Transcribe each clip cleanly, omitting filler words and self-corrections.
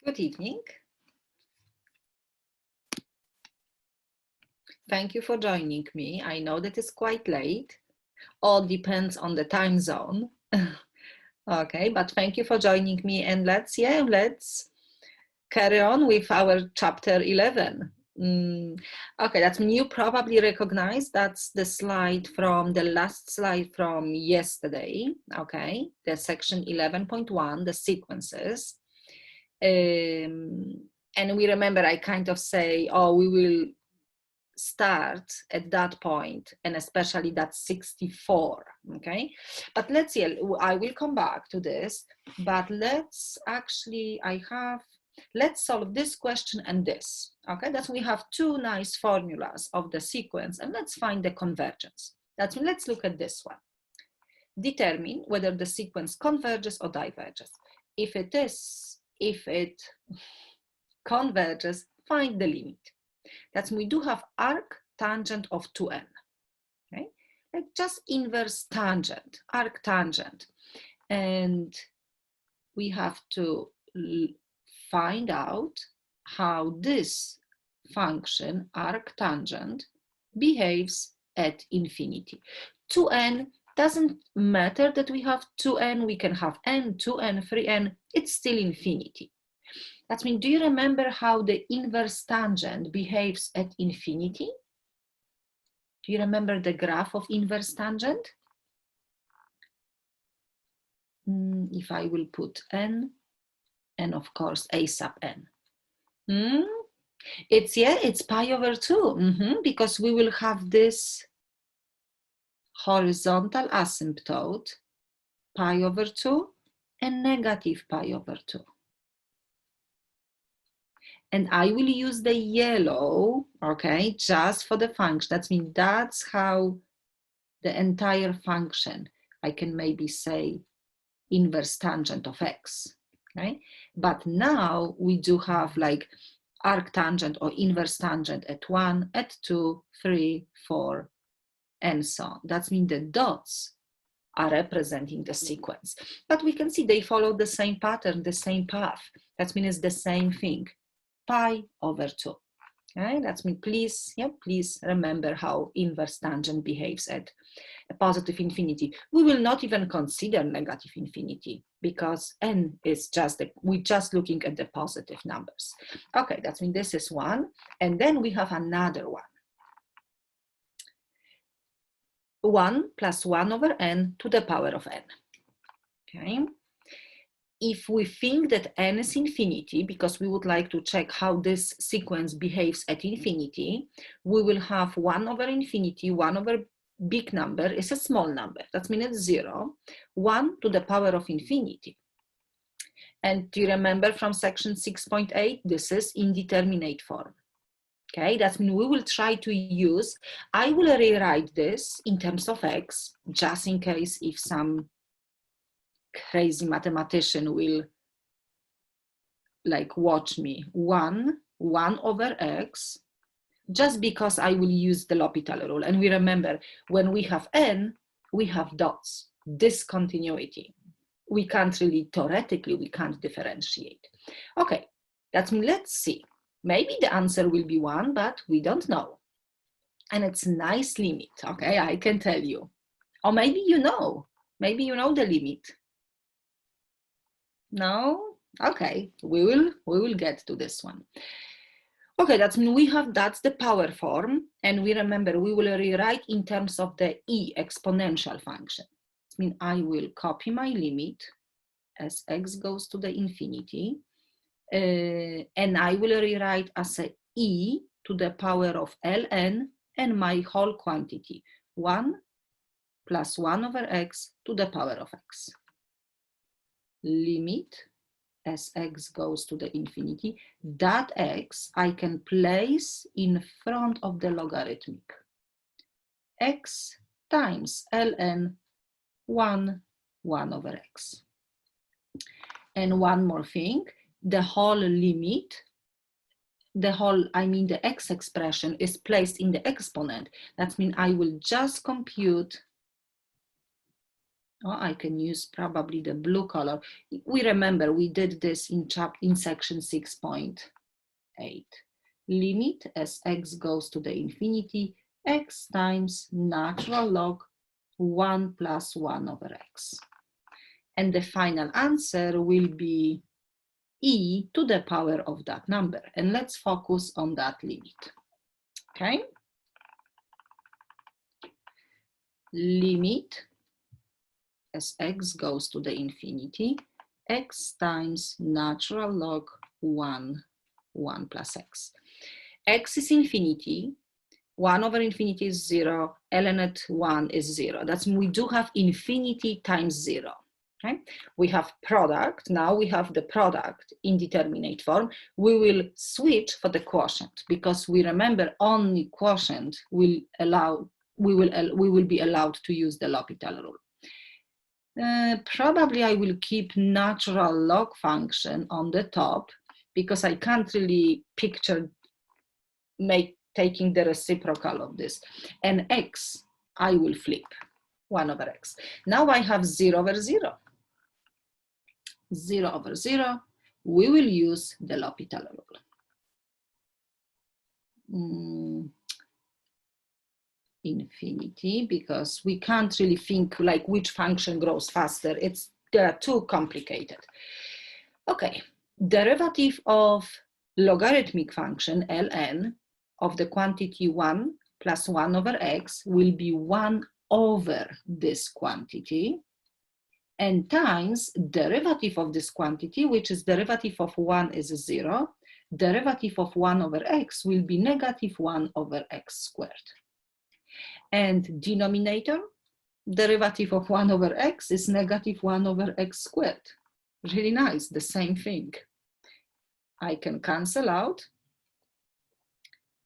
Good evening. Thank you for joining me. I know that it's quite late. All depends on the time zone. Okay, but thank you for joining me, and let's carry on with our chapter 11. Okay, that's you probably recognize that's the slide from the last slide from yesterday. Okay, the section 11.1, the sequences. And we remember I kind of say, oh, we will start at that point, and especially that 64. Okay, but let's see, I will come back to this, but let's solve this question and this. Okay, that's we have two nice formulas of the sequence, and let's find the convergence. Let's look at this one. Determine whether the sequence converges or diverges. If it converges, find the limit. That's we do have arc tangent of 2n. Okay, like just inverse tangent, arc tangent, and we have to find out how this function arc tangent behaves at infinity. 2n doesn't matter that we have 2n, we can have n, 2n, 3n, it's still infinity. That means, do you remember how the inverse tangent behaves at infinity? Do you remember the graph of inverse tangent? If I will put n, and of course a sub n. It's pi over 2, because we will have this horizontal asymptote, pi over 2, and negative pi over 2. And I will use the yellow, okay, just for the function. That means that's how the entire function, I can maybe say inverse tangent of x, okay? But now we do have like arc tangent or inverse tangent at 1, at 2, 3, 4, and so on. That means the dots are representing the sequence. But we can see they follow the same pattern, the same path. That means it's the same thing. Pi over 2. Okay, that's me. Please remember how inverse tangent behaves at a positive infinity. We will not even consider negative infinity because n is we're just looking at the positive numbers. Okay, that's mean this is one, and then we have another one. 1 plus 1 over n to the power of n. Okay. If we think that n is infinity, because we would like to check how this sequence behaves at infinity, we will have 1 over infinity, 1 over big number is a small number. That means it's 0, 1 to the power of infinity. And do you remember from section 6.8, this is indeterminate form. Okay, that means we will try to use, I will rewrite this in terms of x, just in case if some crazy mathematician will like watch me, 1 over x, just because I will use the L'Hopital rule. And we remember when we have n, we have dots, discontinuity. We can't really, theoretically, we can't differentiate. Okay, that means let's see. Maybe the answer will be 1, but we don't know. And it's a nice limit, okay, I can tell you. Or maybe you know the limit. No? Okay, we will get to this one. Okay, that's the power form, and we remember we will rewrite in terms of the e exponential function. I mean, I will copy my limit as x goes to the infinity, and I will rewrite as a e to the power of ln and my whole quantity, 1 plus 1 over x to the power of x. Limit as x goes to the infinity, that x I can place in front of the logarithmic. X times ln 1 over x. And one more thing, the whole limit, the x expression is placed in the exponent. That means I will just compute or I can use probably the blue color. We remember we did this in section 6.8. Limit as x goes to the infinity, x times natural log 1 plus 1 over x. And the final answer will be e to the power of that number. And let's focus on that limit. Okay? Limit as x goes to the infinity, x times natural log 1 plus x. X is infinity, 1 over infinity is 0, ln at 1 is 0. That's we do have infinity times 0. Okay? We have product, now we have the product indeterminate form. We will switch for the quotient because we remember only quotient will allow, we will be allowed to use the L'Hopital rule. Probably I will keep natural log function on the top because I can't really picture taking the reciprocal of this. And x, I will flip 1 over x. Now I have 0 over 0. 0 over 0, we will use the L'Hopital rule. Infinity, because we can't really think like which function grows faster. They are too complicated. Okay, derivative of logarithmic function ln of the quantity 1 plus 1 over x will be 1 over this quantity, and times derivative of this quantity, which is derivative of 1 is 0, derivative of 1 over x will be negative 1 over x squared. And denominator, derivative of 1 over x is negative 1 over x squared. Really nice, the same thing. I can cancel out.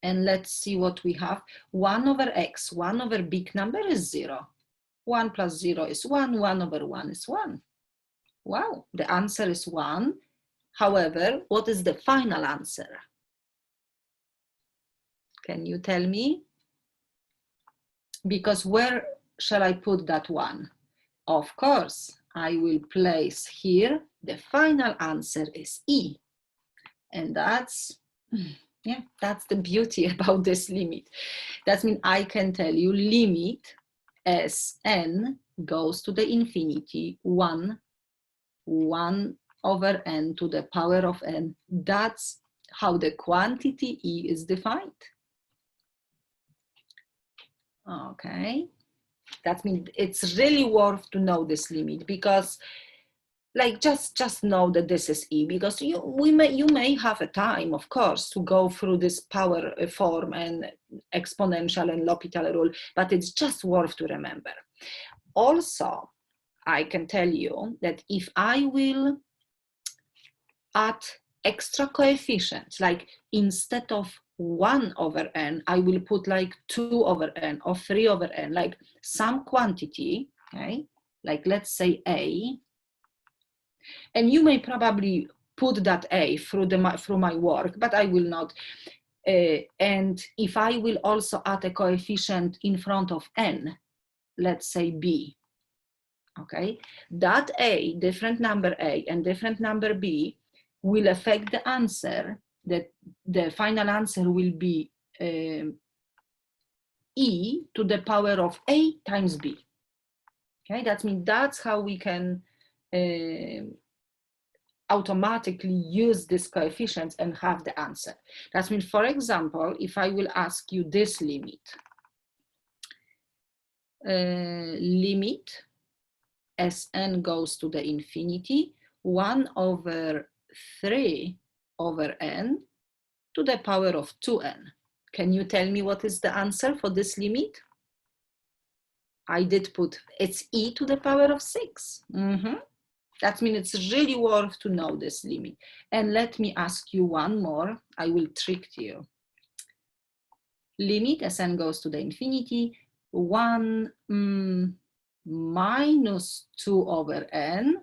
And let's see what we have. 1 over x, 1 over big number is 0. 1 plus 0 is 1, 1 over 1 is 1. Wow, the answer is 1. However, what is the final answer? Can you tell me? Because where shall I put that 1? Of course, I will place here, the final answer is E. And that's, yeah, that's the beauty about this limit. That means I can tell you limit as n goes to the infinity, 1 over n to the power of n. That's how the quantity E is defined. Okay, that means it's really worth to know this limit, because like just know that this is E, because you may have a time, of course, to go through this power form and exponential and L'Hopital rule, but it's just worth to remember. Also, I can tell you that if I will add extra coefficients, like instead of 1 over n, I will put like 2 over n or 3 over n, like some quantity, okay? Like let's say A, and you may probably put that A through my work, but I will not. And if I will also add a coefficient in front of n, let's say B, okay? That A, different number A and different number B, will affect the answer, that the final answer will be E to the power of A times B. Okay, that means that's how we can automatically use these coefficients and have the answer. That means, for example, if I will ask you this limit, limit as n goes to the infinity, 1 over 3 over n to the power of 2n. Can you tell me what is the answer for this limit? I did put, it's e to the power of 6. That means it's really worth to know this limit. And let me ask you one more. I will trick you. Limit as n goes to the infinity, 1 minus 2 over n,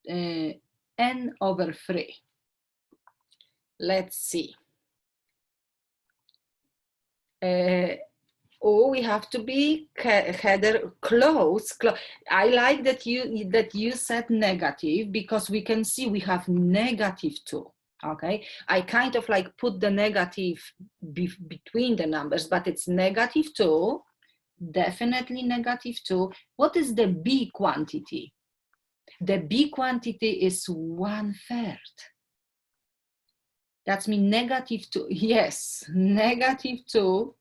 n over 3. Let's see. Oh, we have to be header close. I like that you said negative, because we can see we have -2. Okay, I kind of like put the negative between the numbers, but it's -2, definitely -2. What is the B quantity? The B quantity is 1/3. That's mean -2. Yes, -2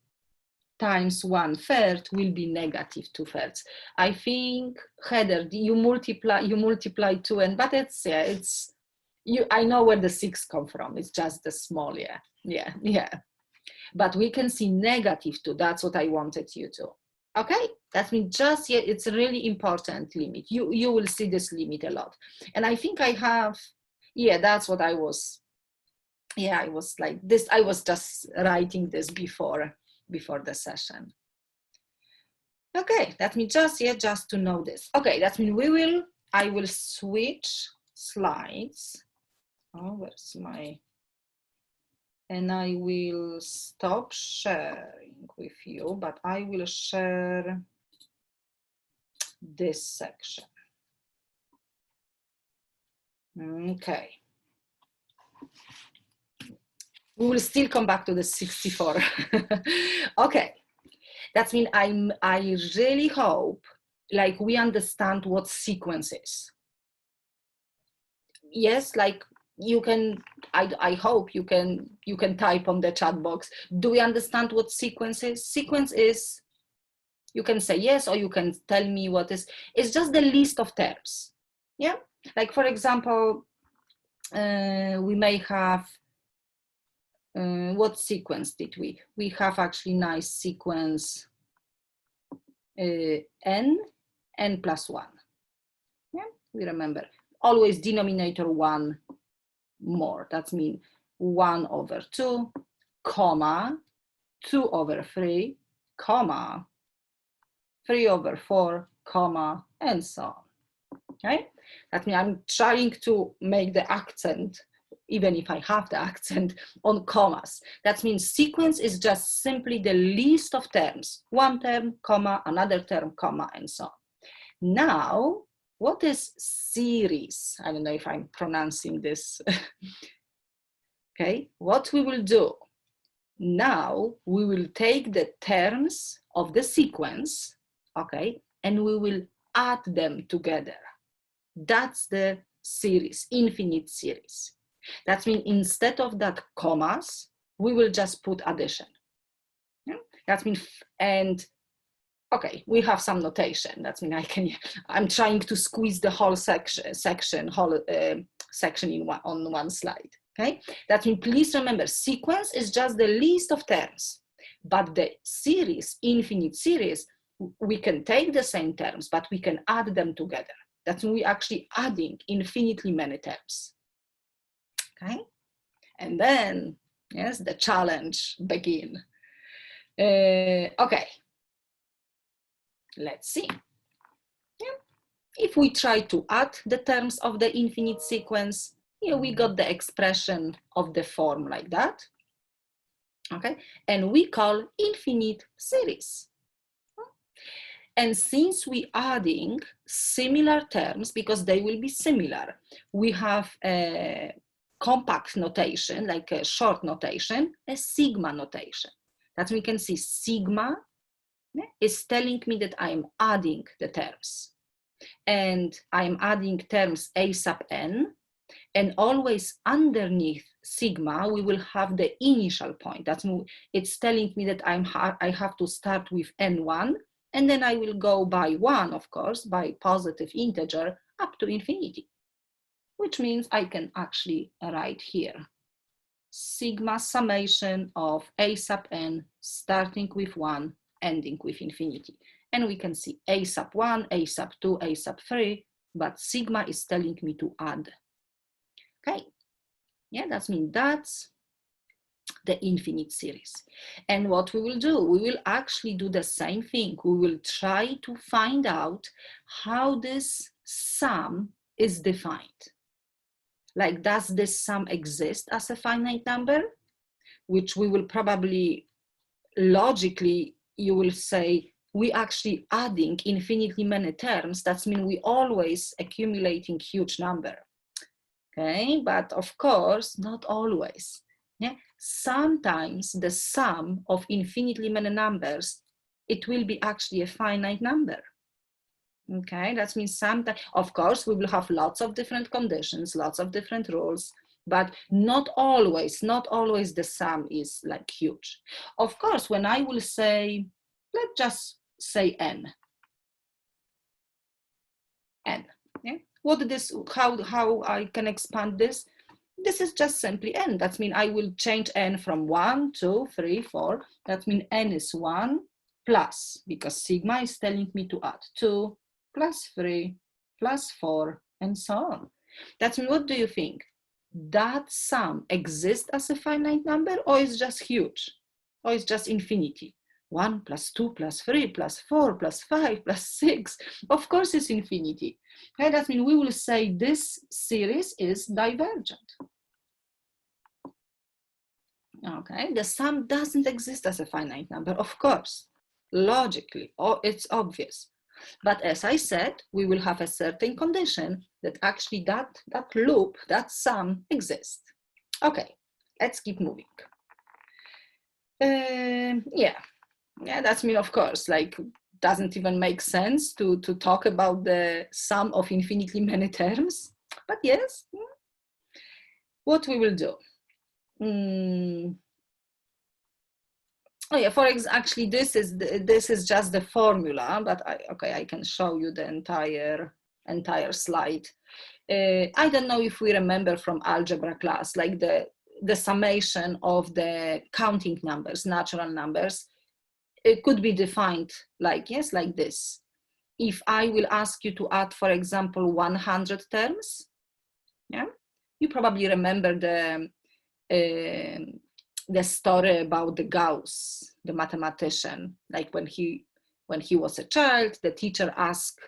times 1/3 will be -2/3. I think, Heather, you multiply 2, and but it's, yeah, it's, I know where the 6 come from. It's just the small, yeah. But we can see -2. That's what I wanted you to. Okay, that means just, yeah, it's a really important limit. You will see this limit a lot. And I think I have, yeah, that's what I was, yeah, I was like this. I was just writing this before the session. Okay, that means just, yeah, just to know this. Okay, that means I will switch slides. Oh, where's my, and I will stop sharing with you, but I will share this section. Okay. We will still come back to the 64. Okay. That means I really hope like we understand what sequence is. Yes, like you can, I hope you can type on the chat box. Do we understand what sequence is? Sequence is, you can say yes, or you can tell me what is. It's just the list of terms. Yeah, like for example, we may have, what sequence did we? We have actually nice sequence n plus 1. Yeah, we remember always denominator 1 more. That means 1/2, comma 2/3, comma 3/4, comma, and so on. Okay, that means I'm trying to make the accent, even if I have the accent, on commas. That means sequence is just simply the list of terms, one term, comma, another term, comma, and so on. Now, what is series? I don't know if I'm pronouncing this. Okay, what we will do now, we will take the terms of the sequence, okay, and we will add them together. That's the series, infinite series. That means instead of that commas, we will just put addition. Yeah? That means, and okay, we have some notation. That means I'm trying to squeeze the whole section on one slide. Okay, that means please remember, sequence is just the list of terms, but the series, infinite series, we can take the same terms, but we can add them together. That means we're actually adding infinitely many terms. Okay, and then, yes, the challenge begin. Okay, let's see. Yeah. If we try to add the terms of the infinite sequence, here we got the expression of the form like that. Okay, and we call infinite series. And since we adding similar terms, because they will be similar, we have a compact notation, like a short notation, a sigma notation. That we can see sigma is telling me that I'm adding the terms. And I'm adding terms a sub n, and always underneath sigma, we will have the initial point. That's, it's telling me that I have to start with n1, and then I will go by 1, of course, by positive integer up to infinity, which means I can actually write here sigma summation of a sub n starting with 1, ending with infinity. And we can see a sub 1, a sub 2, a sub 3, but sigma is telling me to add. Okay, yeah, that means that's the infinite series. And what we will do, we will actually do the same thing. We will try to find out how this sum is defined. Like, does this sum exist as a finite number? Which we will probably logically, you will say, we actually adding infinitely many terms. That means we always accumulating huge number. Okay, but of course, not always. Yeah? Sometimes the sum of infinitely many numbers, it will be actually a finite number. Okay, that means sometimes, of course, we will have lots of different conditions, lots of different rules, but not always the sum is like huge. Of course, when I will say, let's just say n. Yeah? What this, how I can expand this? This is just simply n. That means I will change n from 1, 2, 3, 4. That means n is 1 plus, because sigma is telling me to add 2 plus 3 plus 4 and so on. That means, what do you think? That sum exists as a finite number, or is just huge? Or is just infinity? 1 plus 2 plus 3 plus 4 plus 5 plus 6. Of course it's infinity. Okay, that means we will say this series is divergent. Okay, the sum doesn't exist as a finite number, of course, logically, or it's obvious. But as I said, we will have a certain condition that actually that loop, that sum exists. Okay, let's keep moving. Yeah, that's me, of course, like doesn't even make sense to talk about the sum of infinitely many terms, but yes, what we will do. Oh yeah, actually this is just the formula, but I can show you the entire slide. I don't know if we remember from algebra class, like the summation of the counting numbers, natural numbers, it could be defined like, yes, like this. If I will ask you to add, for example, 100 terms, yeah, you probably remember the story about the Gauss, the mathematician, like when he was a child, the teacher asked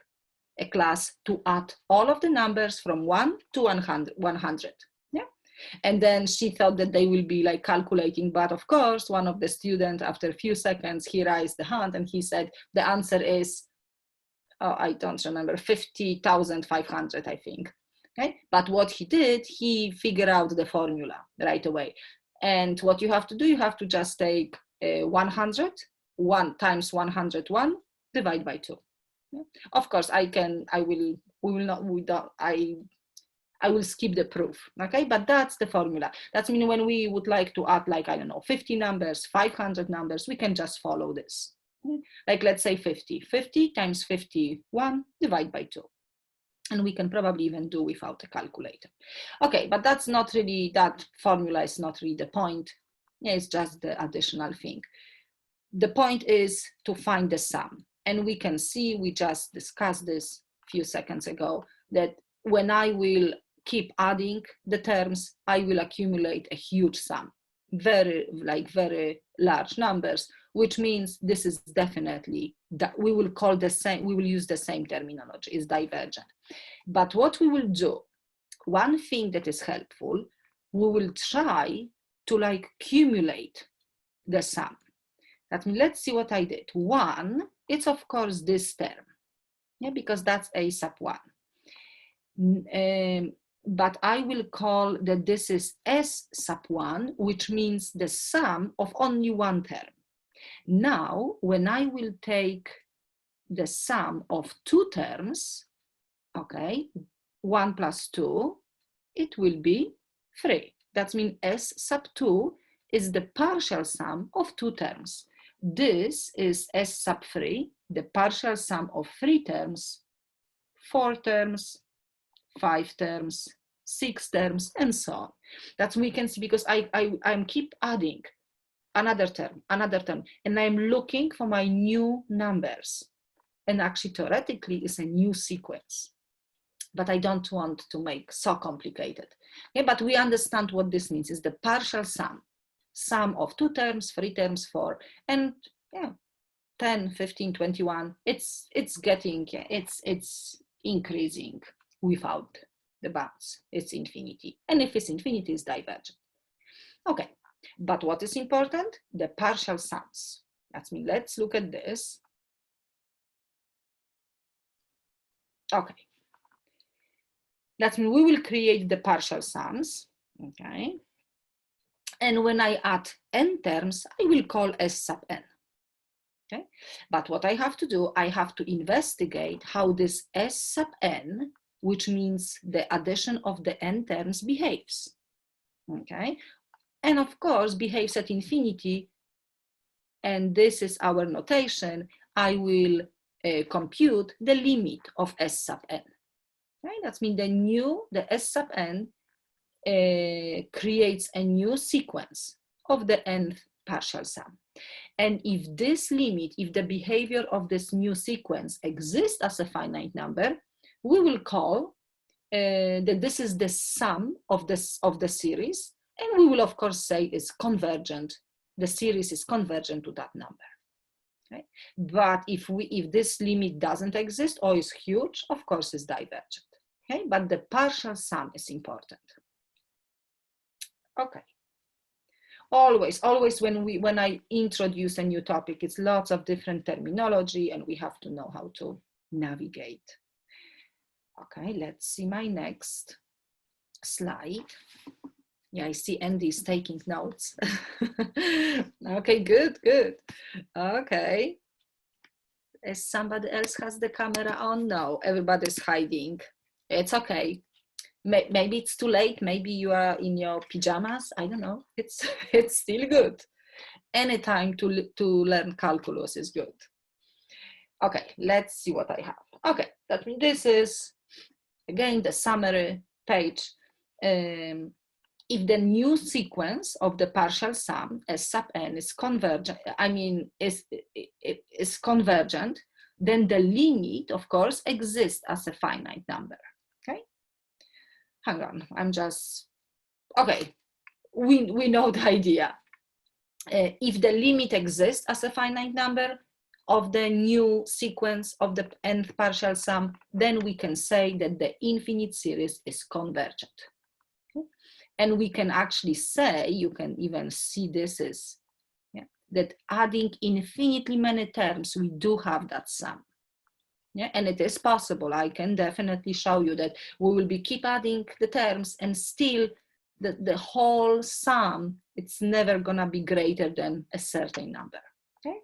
a class to add all of the numbers from 1 to 100. Yeah? And then she thought that they will be like calculating, but of course, one of the students, after a few seconds, he raised the hand and he said, the answer is, oh, I don't remember, 50,500, I think. Okay? But what he did, he figured out the formula right away. And what you have to do, you have to just take 100, 1 times 101, divide by 2. Yeah? Of course, I will skip the proof, okay? But that's the formula. That means when we would like to add, like, I don't know, 50 numbers, 500 numbers, we can just follow this. Like, let's say 50. 50 times 51, divide by 2. And we can probably even do without a calculator. Okay, but that's not really, that formula is not really the point. Yeah, it's just the additional thing. The point is to find the sum. And we can see, we just discussed this a few seconds ago, that when I will keep adding the terms, I will accumulate a huge sum, very large numbers, which means this is definitely, that we will call the same, we will use the same terminology, is divergent. But what we will do, one thing that is helpful, we will try to like accumulate the sum. That means, let's see what I did. 1, it's of course this term, yeah, because that's a sub 1. But I will call that this is S sub 1, which means the sum of only one term. Now, when I will take the sum of 2 terms, okay, 1 plus 2, it will be 3. That means S sub 2 is the partial sum of 2 terms. This is S sub 3, the partial sum of 3 terms, 4 terms, 5 terms, 6 terms, and so on. That we can see, because I'm keep adding another term, and I'm looking for my new numbers. And actually, theoretically, it's a new sequence. But I don't want to make so complicated. Okay, but we understand what this means. Is the partial sum of 2 terms, 3 terms, 4, and yeah, 10, 15, 21. It's getting, it's increasing without the bounds. It's infinity. And if it's infinity, it's divergent. Okay, but what is important? The partial sums. That's me. Let's look at this. Okay. That means we will create the partial sums. Okay. And when I add n terms, I will call S sub n. Okay. But what I have to do, I have to investigate how this S sub n, which means the addition of the n terms, behaves. Okay. And of course, behaves at infinity. And this is our notation. I will compute the limit of S sub n. Okay? That means the S sub n creates a new sequence of the nth partial sum. And if this limit, if the behavior of this new sequence exists as a finite number, we will call that this is the sum of the series, and we will of course say it's convergent. The series is convergent to that number. Okay? But if this limit doesn't exist or is huge, of course it's divergent. Okay? But the partial sum is important. Okay. Always when I introduce a new topic, it's lots of different terminology and we have to know how to navigate. Okay, let's see my next slide. Yeah, I see Andy is taking notes. Okay, good. Okay. Is somebody else has the camera on? No, everybody's hiding. It's okay. Maybe it's too late. Maybe you are in your pajamas. I don't know. It's still good. Any time to learn calculus is good. Okay, let's see what I have. Okay, that means this is again the summary page. If the new sequence of the partial sum S sub n is convergent, is convergent, then the limit, of course, exists as a finite number. Okay. Hang on, okay, we know the idea. If the limit exists as a finite number of the new sequence of the nth partial sum, then we can say that the infinite series is convergent. Okay? And we can actually say, you can even see this is, that adding infinitely many terms, we do have that sum. Yeah, and it is possible. I can definitely show you that we will keep adding the terms and still the whole sum, it's never gonna be greater than a certain number, okay?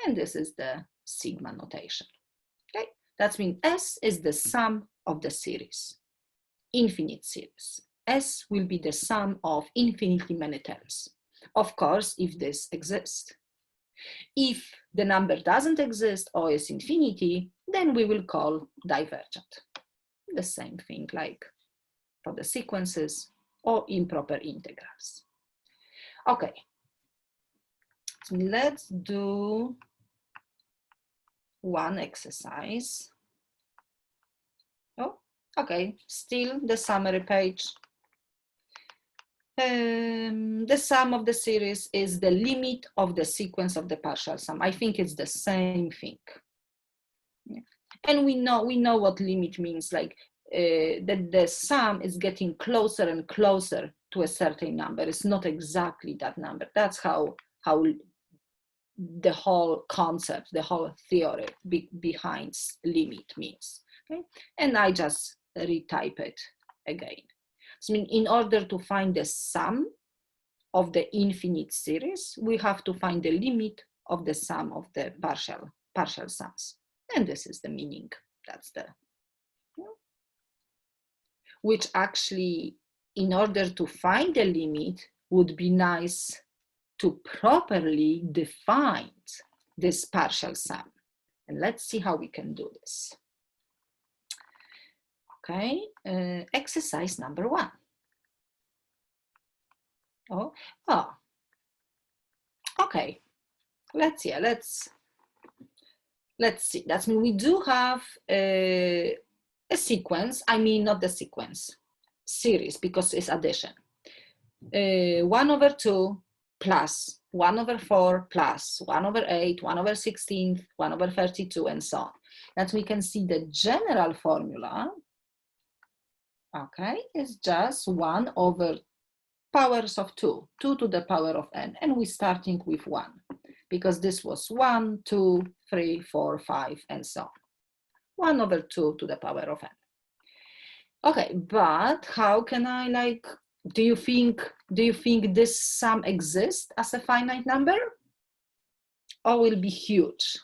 And this is the sigma notation, okay? That means S is the sum of the series, infinite series. S will be the sum of infinitely many terms. Of course, if this exists. If the number doesn't exist or is infinity, then we will call divergent. The same thing like for the sequences or improper integrals. Okay, so let's do one exercise. Oh, okay, still the summary page. The sum of the series is the limit of the sequence of the partial sum. I think it's the same thing. Yeah. And we know what limit means, like that the sum is getting closer and closer to a certain number. It's not exactly that number. That's how the whole concept, the whole theory behind limit means. Okay? And I just retype it again. So in order to find the sum of the infinite series, we have to find the limit of the sum of the partial sums. And this is the meaning. That's the, which actually, in order to find the limit, would be nice to properly define this partial sum. And let's see how we can do this. Okay, exercise number 1. Okay, let's see. That means we do have a sequence. I mean, not the sequence, series, because it's addition. 1/2 plus 1/4 plus 1/8, 1/16, 1/32, and so on. That we can see the general formula. Okay, is just 1 over powers of 2 to the power of n, and we're starting with 1. because this was 1, 2, 3, 4, 5, and so on. 1 over 2 to the power of n. Okay, but how can I, like, do you think this sum exists as a finite number? Or will be huge?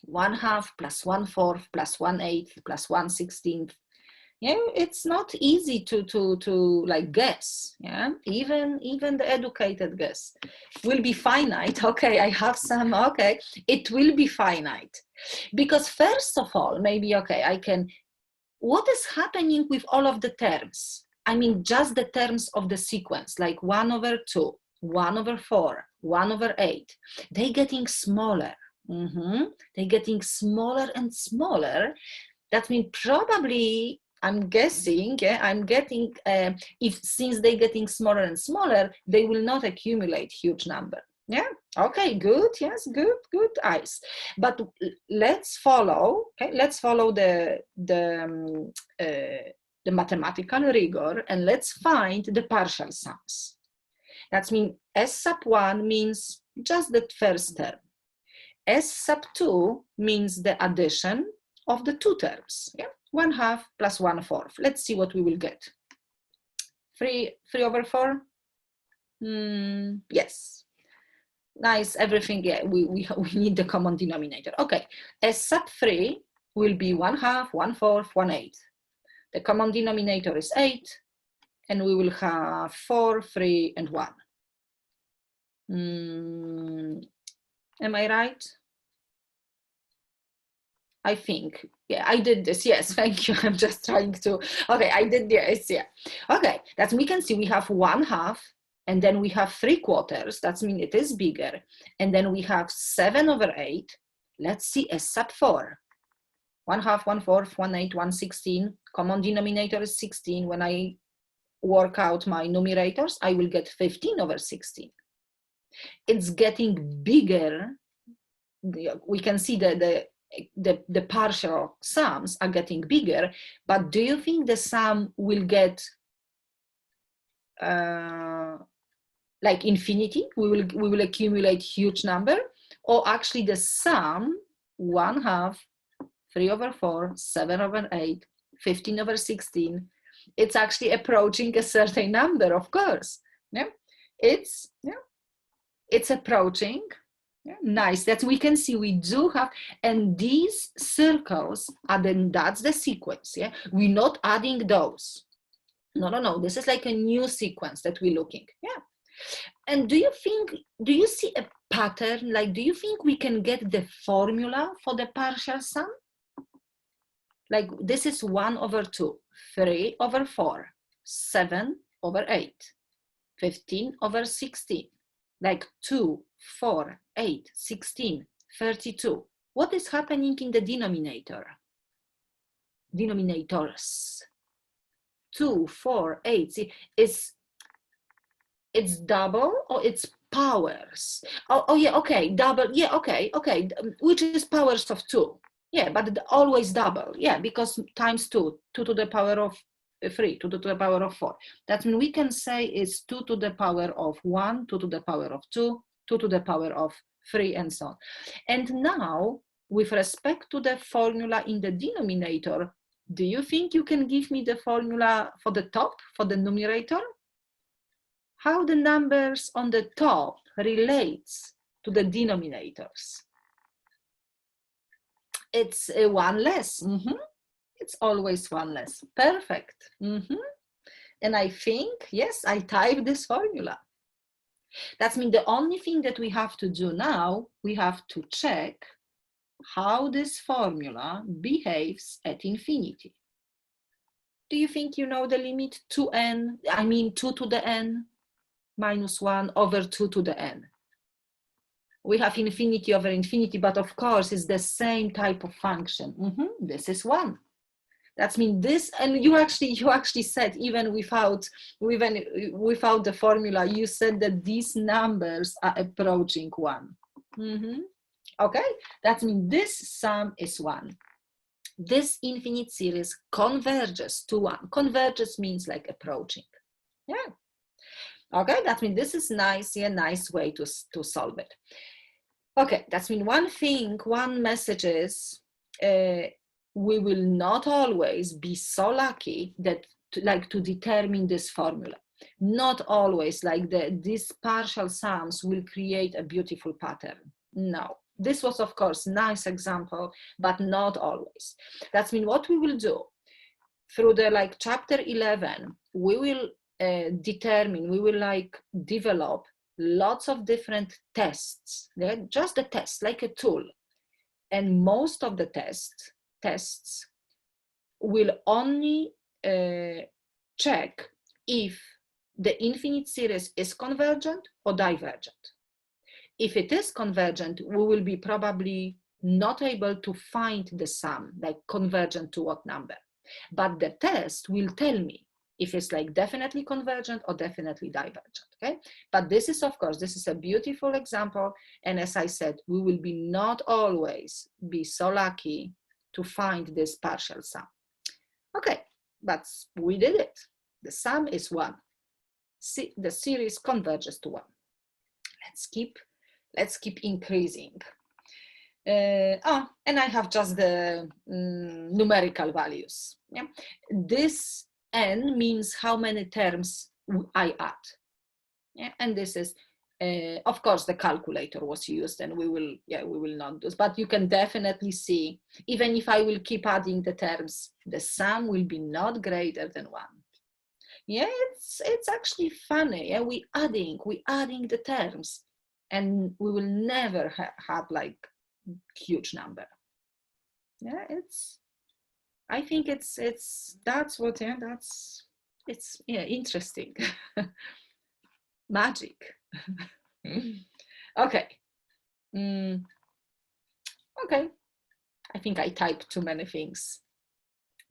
1/2 plus 1/4 plus 1/8 plus 1/16. Yeah, it's not easy to like guess. Yeah, even the educated guess will be finite. Okay, I have some. Okay, it will be finite because first of all, maybe okay, I can. What is happening with all of the terms? I mean, just the terms of the sequence, like 1 over 2, 1 over 4, 1 over 8. They're getting smaller. They're getting smaller and smaller. That means probably, I'm guessing, I'm getting, since they're getting smaller and smaller, they will not accumulate huge number. Yeah, okay, good, yes, good eyes. But let's follow, okay, let's follow the mathematical rigor, and let's find the partial sums. That means S sub 1 means just the first term. S sub 2 means the addition of the two terms. Yeah? 1/2 plus 1/4. Let's see what we will get. 3 over 4? Yes. Nice, everything, yeah, we need the common denominator. Okay, S sub 3 will be 1/2, 1/4, 1/8. The common denominator is 8, and we will have 4, 3, and 1. Am I right? I think, yeah, I did this, yes, thank you. I'm just trying to, okay, I did this, yeah. Okay, that we can see we have 1/2, and then we have 3/4, that means it is bigger. And then we have 7 over 8. Let's see S sub 4. 1/2, 1/4, 1/8, 1/16. Common denominator is 16. When I work out my numerators, I will get 15 over 16. It's getting bigger. We can see the partial sums are getting bigger, but do you think the sum will get like infinity? We will accumulate huge number, or actually the sum 1/2, 3 over 4, 7 over 8, 15 over 16, it's actually approaching a certain number, of course. Yeah, it's approaching. Yeah, nice, that we can see we do have, and these circles are then, that's the sequence. Yeah, we're not adding those. No, this is like a new sequence that we're looking. Yeah. And do you see a pattern? Like, do you think we can get the formula for the partial sum? Like, this is 1 over 2, 3 over 4, 7 over 8, 15 over 16, like 2, 4, 8, 16, 32. What is happening in the denominator? Denominators. 2, 4, 8. It's double or it's powers? Oh yeah, okay, double. Yeah, okay. Which is powers of 2? Yeah, but always double. Yeah, because times 2, 2 to the power of 3, 2 to the power of 4. That means we can say it's 2 to the power of 1, 2 to the power of 2, 2 to the power of 3, and so on. And now, with respect to the formula in the denominator, do you think you can give me the formula for the top, for the numerator? How the numbers on the top relates to the denominators? It's 1 less. It's always 1 less. Perfect. And I think, yes, I typed this formula. That means the only thing that we have to do now, we have to check how this formula behaves at infinity. Do you think you know the limit 2n, I mean 2 to the n minus 1 over 2 to the n? We have infinity over infinity, but of course it's the same type of function. This is 1. That means this, and you actually said even without the formula, you said that these numbers are approaching 1. Okay, that means this sum is 1. This infinite series converges to 1. Converges means like approaching. Yeah. Okay, that means this is nice, a nice way to solve it. Okay, that's mean one thing, one message is we will not always be so lucky that to determine this formula. Not always like these partial sums will create a beautiful pattern. No, this was of course nice example, but not always. That's mean what we will do through the chapter 11, we will determine, we will develop lots of different tests, yeah? Just a test, like a tool. And most of the tests will only check if the infinite series is convergent or divergent. If it is convergent, we will be probably not able to find the sum, like convergent to what number. But the test will tell me if it's definitely convergent or definitely divergent, okay? But this is, of course, this is a beautiful example. And as I said, we will be not always be so lucky to find this partial sum. Okay, but we did it. The sum is 1. See, the series converges to 1. Let's keep increasing. And I have just the numerical values. Yeah? This n means how many terms I add. Yeah? And this is, of course, the calculator was used, and we will not do this. But you can definitely see, even if I will keep adding the terms, the sum will be not greater than 1. Yeah, it's actually funny. Yeah, we adding the terms, and we will never have huge number. Yeah, I think it's interesting. Magic. Okay. Okay, I think I typed too many things.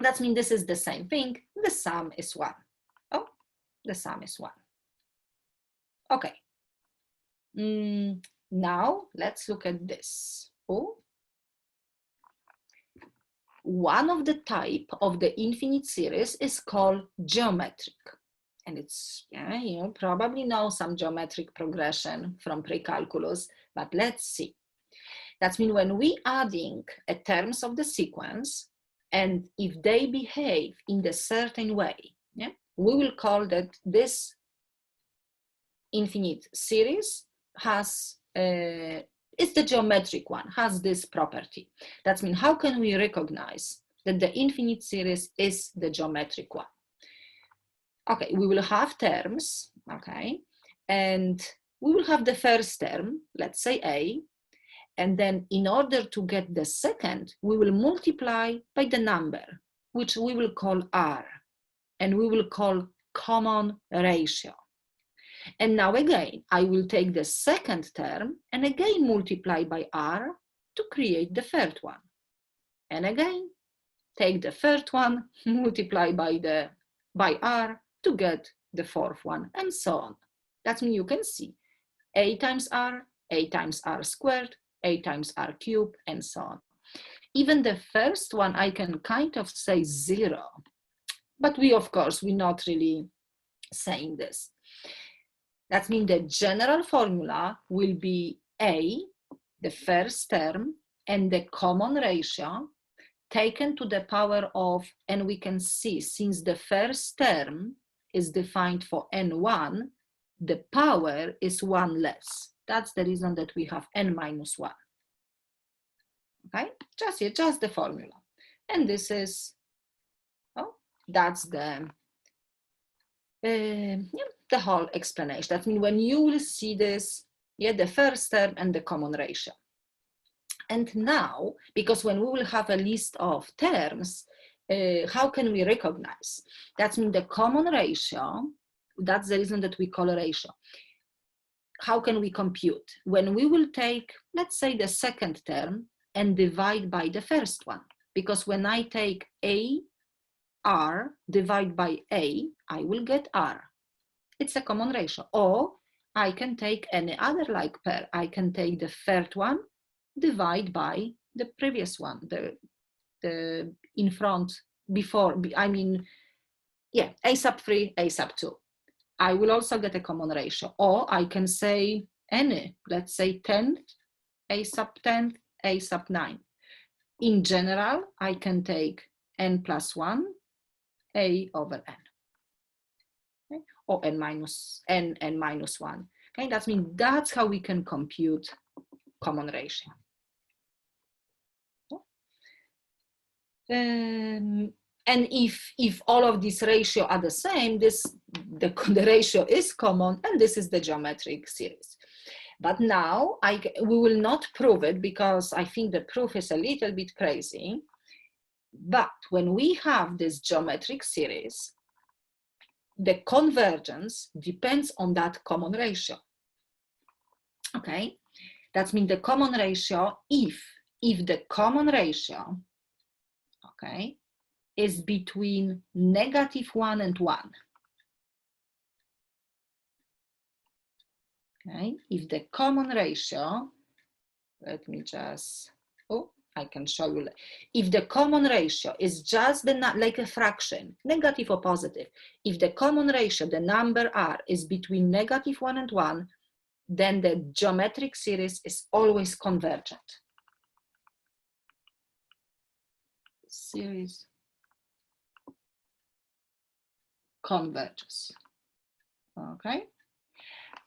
That means this is the same thing. The sum is 1. Oh, the sum is 1. Okay. Now let's look at this. Oh, one of the type of the infinite series is called geometric. And it's, yeah, you probably know some geometric progression from pre-calculus, but let's see. That means when we adding terms of the sequence, and if they behave in a certain way, yeah, we will call that this infinite series has it's the geometric one, has this property. That means how can we recognize that the infinite series is the geometric one? Okay, we will have terms, okay, and we will have the first term, let's say A, and then in order to get the second, we will multiply by the number, which we will call R, and we will call common ratio. And now again, I will take the second term and again multiply by R to create the third one. And again, take the third one, multiply by R to get the fourth one, and so on. That means you can see A times R squared, A times R cubed, and so on. Even the first one, I can kind of say 0, but of course, we're not really saying this. That means the general formula will be A, the first term, and the common ratio taken to the power of, and we can see since the first term is defined for n1, the power is 1 less. That's the reason that we have n minus 1. Okay, just the formula. And this is, oh, that's the whole explanation. That means when you will see this, yeah, the first term and the common ratio. And now, because when we will have a list of terms, how can we recognize? That means the common ratio, that's the reason that we call a ratio. How can we compute? When we will take, let's say, the second term and divide by the first one, because when I take R divide by A, I will get R. It's a common ratio. Or I can take any other like pair. I can take the third one, divide by the previous one, the in front, before, I mean, yeah, A sub 3, A sub 2. I will also get a common ratio. Or I can say any, let's say 10 a sub 10, a sub 9. In general, I can take n plus 1, a over n. Okay? Or n minus 1. Okay, that means that's how we can compute common ratio. And if all of these ratio are the same, the ratio is common, and this is the geometric series. But now we will not prove it because I think the proof is a little bit crazy. But when we have this geometric series, the convergence depends on that common ratio. Okay, that means the common ratio if the common ratio, okay, is between -1 and 1. Okay, if the common ratio, let me just, I can show you. If the common ratio is just like a fraction, negative or positive, if the common ratio, the number r, is between -1 and 1, then the geometric series is always convergent. Series converges. Okay.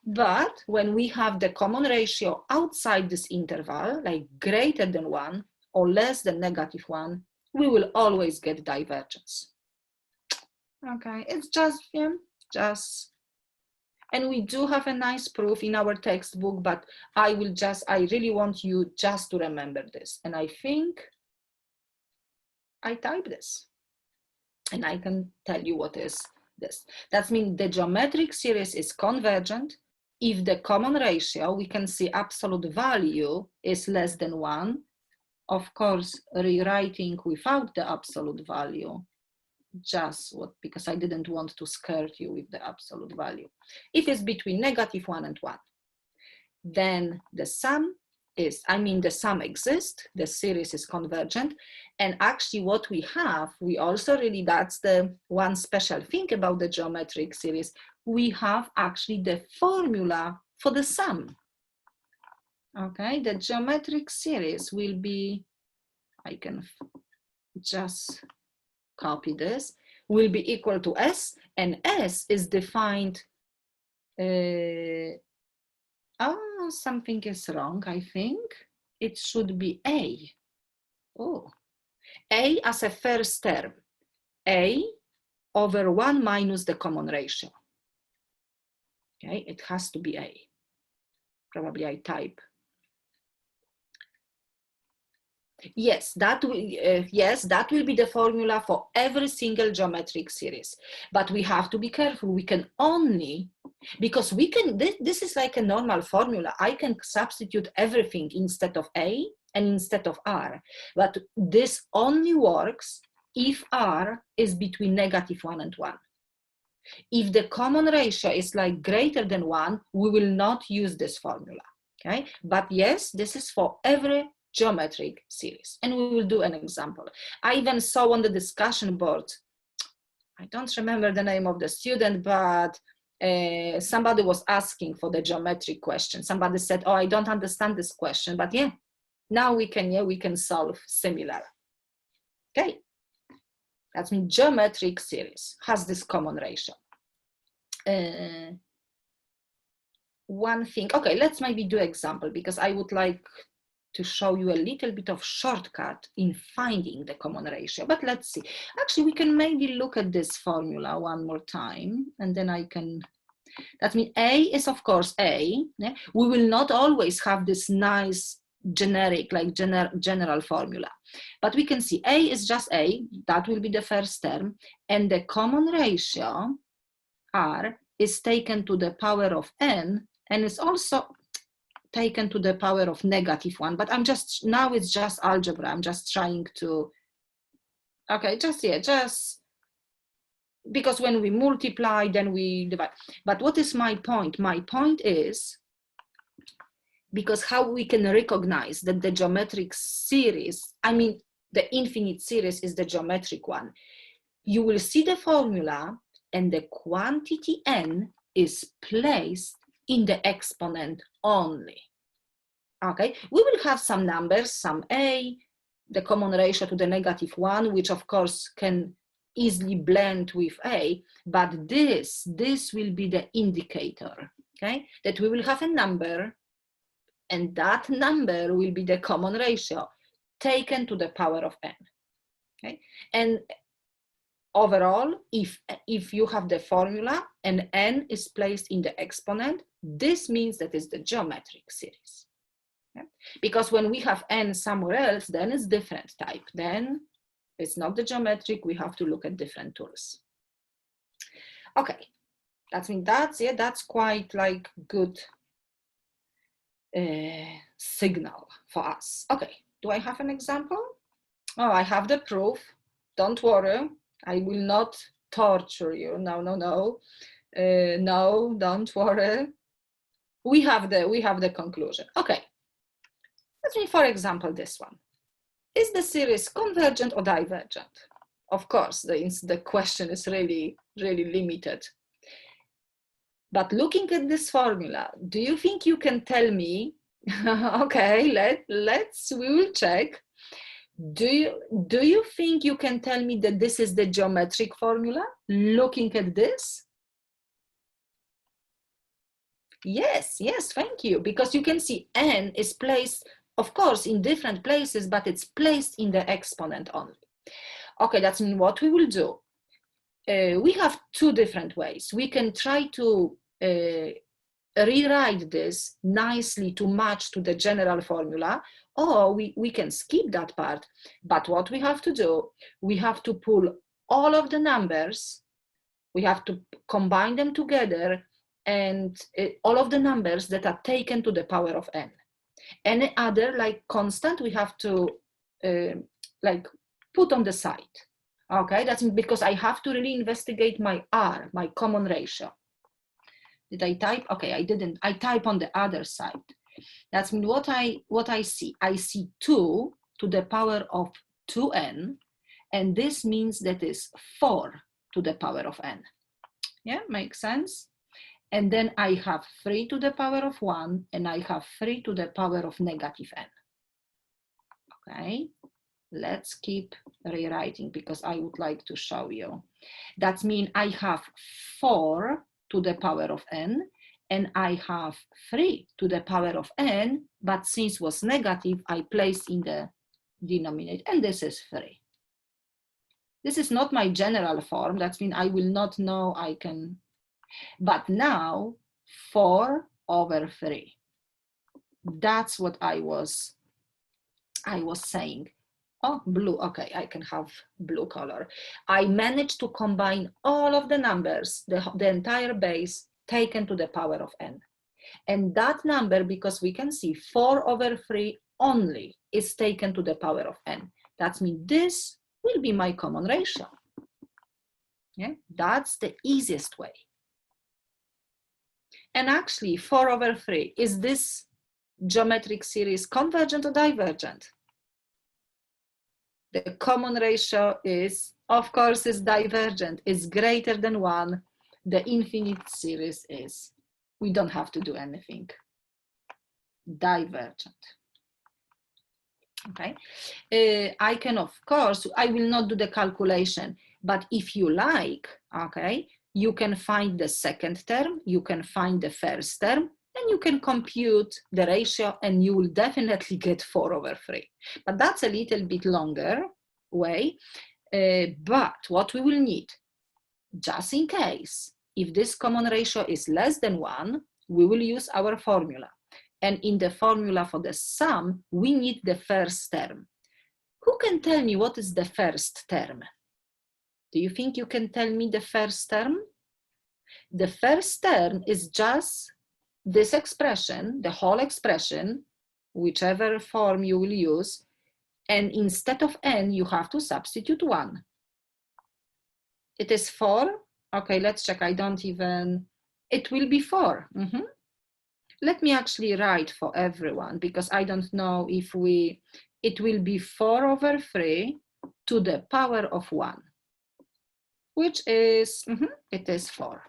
But when we have the common ratio outside this interval, like greater than 1 or less than -1, we will always get divergence. Okay, it's just, and we do have a nice proof in our textbook, but I really want you just to remember this. And I think I type this, and I can tell you what is this. That means the geometric series is convergent if the common ratio, we can see absolute value, is less than 1. Of course, rewriting without the absolute value, because I didn't want to scare you with the absolute value. If it's between -1 and 1, then the sum is, the sum exists, the series is convergent. And actually what we have, we also really, that's the one special thing about the geometric series, we have actually the formula for the sum. Okay, the geometric series will be, I can just copy this, will be equal to S, and S is defined, something is wrong, I think. It should be A. A as a first term, A over 1 minus the common ratio. Okay, it has to be A. Probably I type. Yes, that will be the formula for every single geometric series. But we have to be careful. We can only, because we can, this is like a normal formula. I can substitute everything instead of A and instead of R. But this only works if R is between -1 and 1. If the common ratio is like greater than 1, we will not use this formula. Okay, but yes, this is for every geometric series, and we will do an example. I even saw on the discussion board, I don't remember the name of the student, but somebody was asking for the geometric question. Somebody said, oh, I don't understand this question, but yeah, now we can solve similar. Okay, that means geometric series has this common ratio. One thing, okay, let's maybe do example, because I would like to show you a little bit of shortcut in finding the common ratio. But let's see. Actually, we can maybe look at this formula one more time, and then I can, that means A is of course A. Yeah? We will not always have this nice generic, like general formula, but we can see A is just A, that will be the first term, and the common ratio, R, is taken to the power of N, and it's also taken to the power of -1, but now it's just algebra. I'm just trying to, okay, just because when we multiply, then we divide. But what is my point? My point is, because how we can recognize that the geometric series, the infinite series is the geometric one. You will see the formula and the quantity n is placed in the exponent only. Okay, we will have some numbers, some a, the common ratio to the -1, which of course can easily blend with a, but this will be the indicator, okay, that we will have a number, and that number will be the common ratio taken to the power of n, okay? And overall, if you have the formula and n is placed in the exponent, this means that it's the geometric series. Okay? Because when we have n somewhere else, then it's different type. Then it's not the geometric, we have to look at different tools. Okay, that's quite like good signal for us. Okay, do I have an example? Oh, I have the proof. Don't worry, I will not torture you. No, don't worry. We have the conclusion. Okay, let me, for example, this one. Is the series convergent or divergent? Of course, the question is really, really limited. But looking at this formula, do you think you can tell me, okay, we will check. Do you think you can tell me that this is the geometric formula, looking at this? Yes, thank you, because you can see n is placed, of course, in different places, but it's placed in the exponent only. Okay, that's what we will do. We have two different ways. We can try to rewrite this nicely to match to the general formula, or we can skip that part. But what we have to do, we have to pull all of the numbers, we have to combine them together, and all of the numbers that are taken to the power of n. Any other like constant we have to like put on the side. Okay, that's because I have to really investigate my R, my common ratio. Did I type? Okay, I didn't. I type on the other side. That's what I see. I see 2 to the power of 2n, and this means that is 4 to the power of n. Yeah, makes sense? And then I have 3 to the power of 1, and I have 3 to the power of -n. Okay, let's keep rewriting because I would like to show you. That means I have 4 to the power of n, and I have 3 to the power of n, but since it was negative, I placed in the denominator, and this is 3. This is not my general form. That means I will not know I can, but now 4 over 3. That's what I was saying. Oh, blue, okay, I can have blue color. I managed to combine all of the numbers, the entire base taken to the power of n. And that number, because we can see 4 over 3 only is taken to the power of n. That means this will be my common ratio. Yeah, that's the easiest way. And actually 4 over 3, is this geometric series convergent or divergent? The common ratio is, of course, is divergent. It's greater than 1. The infinite series is, we don't have to do anything. Divergent. Okay. I can, of course, I will not do the calculation, but if you like, okay, you can find the second term, you can find the first term, and you can compute the ratio, and you will definitely get 4 over 3. But that's a little bit longer way. But what we will need, just in case, if this common ratio is less than 1, we will use our formula. And in the formula for the sum, we need the first term. Who can tell me what is the first term? Do you think you can tell me the first term? The first term is just this expression, the whole expression, whichever form you will use, and instead of n, you have to substitute 1. It is 4. Okay, let's check. I don't even, it will be 4. Let me actually write for everyone because I don't know if it will be 4 over 3 to the power of 1, which is, it is 4.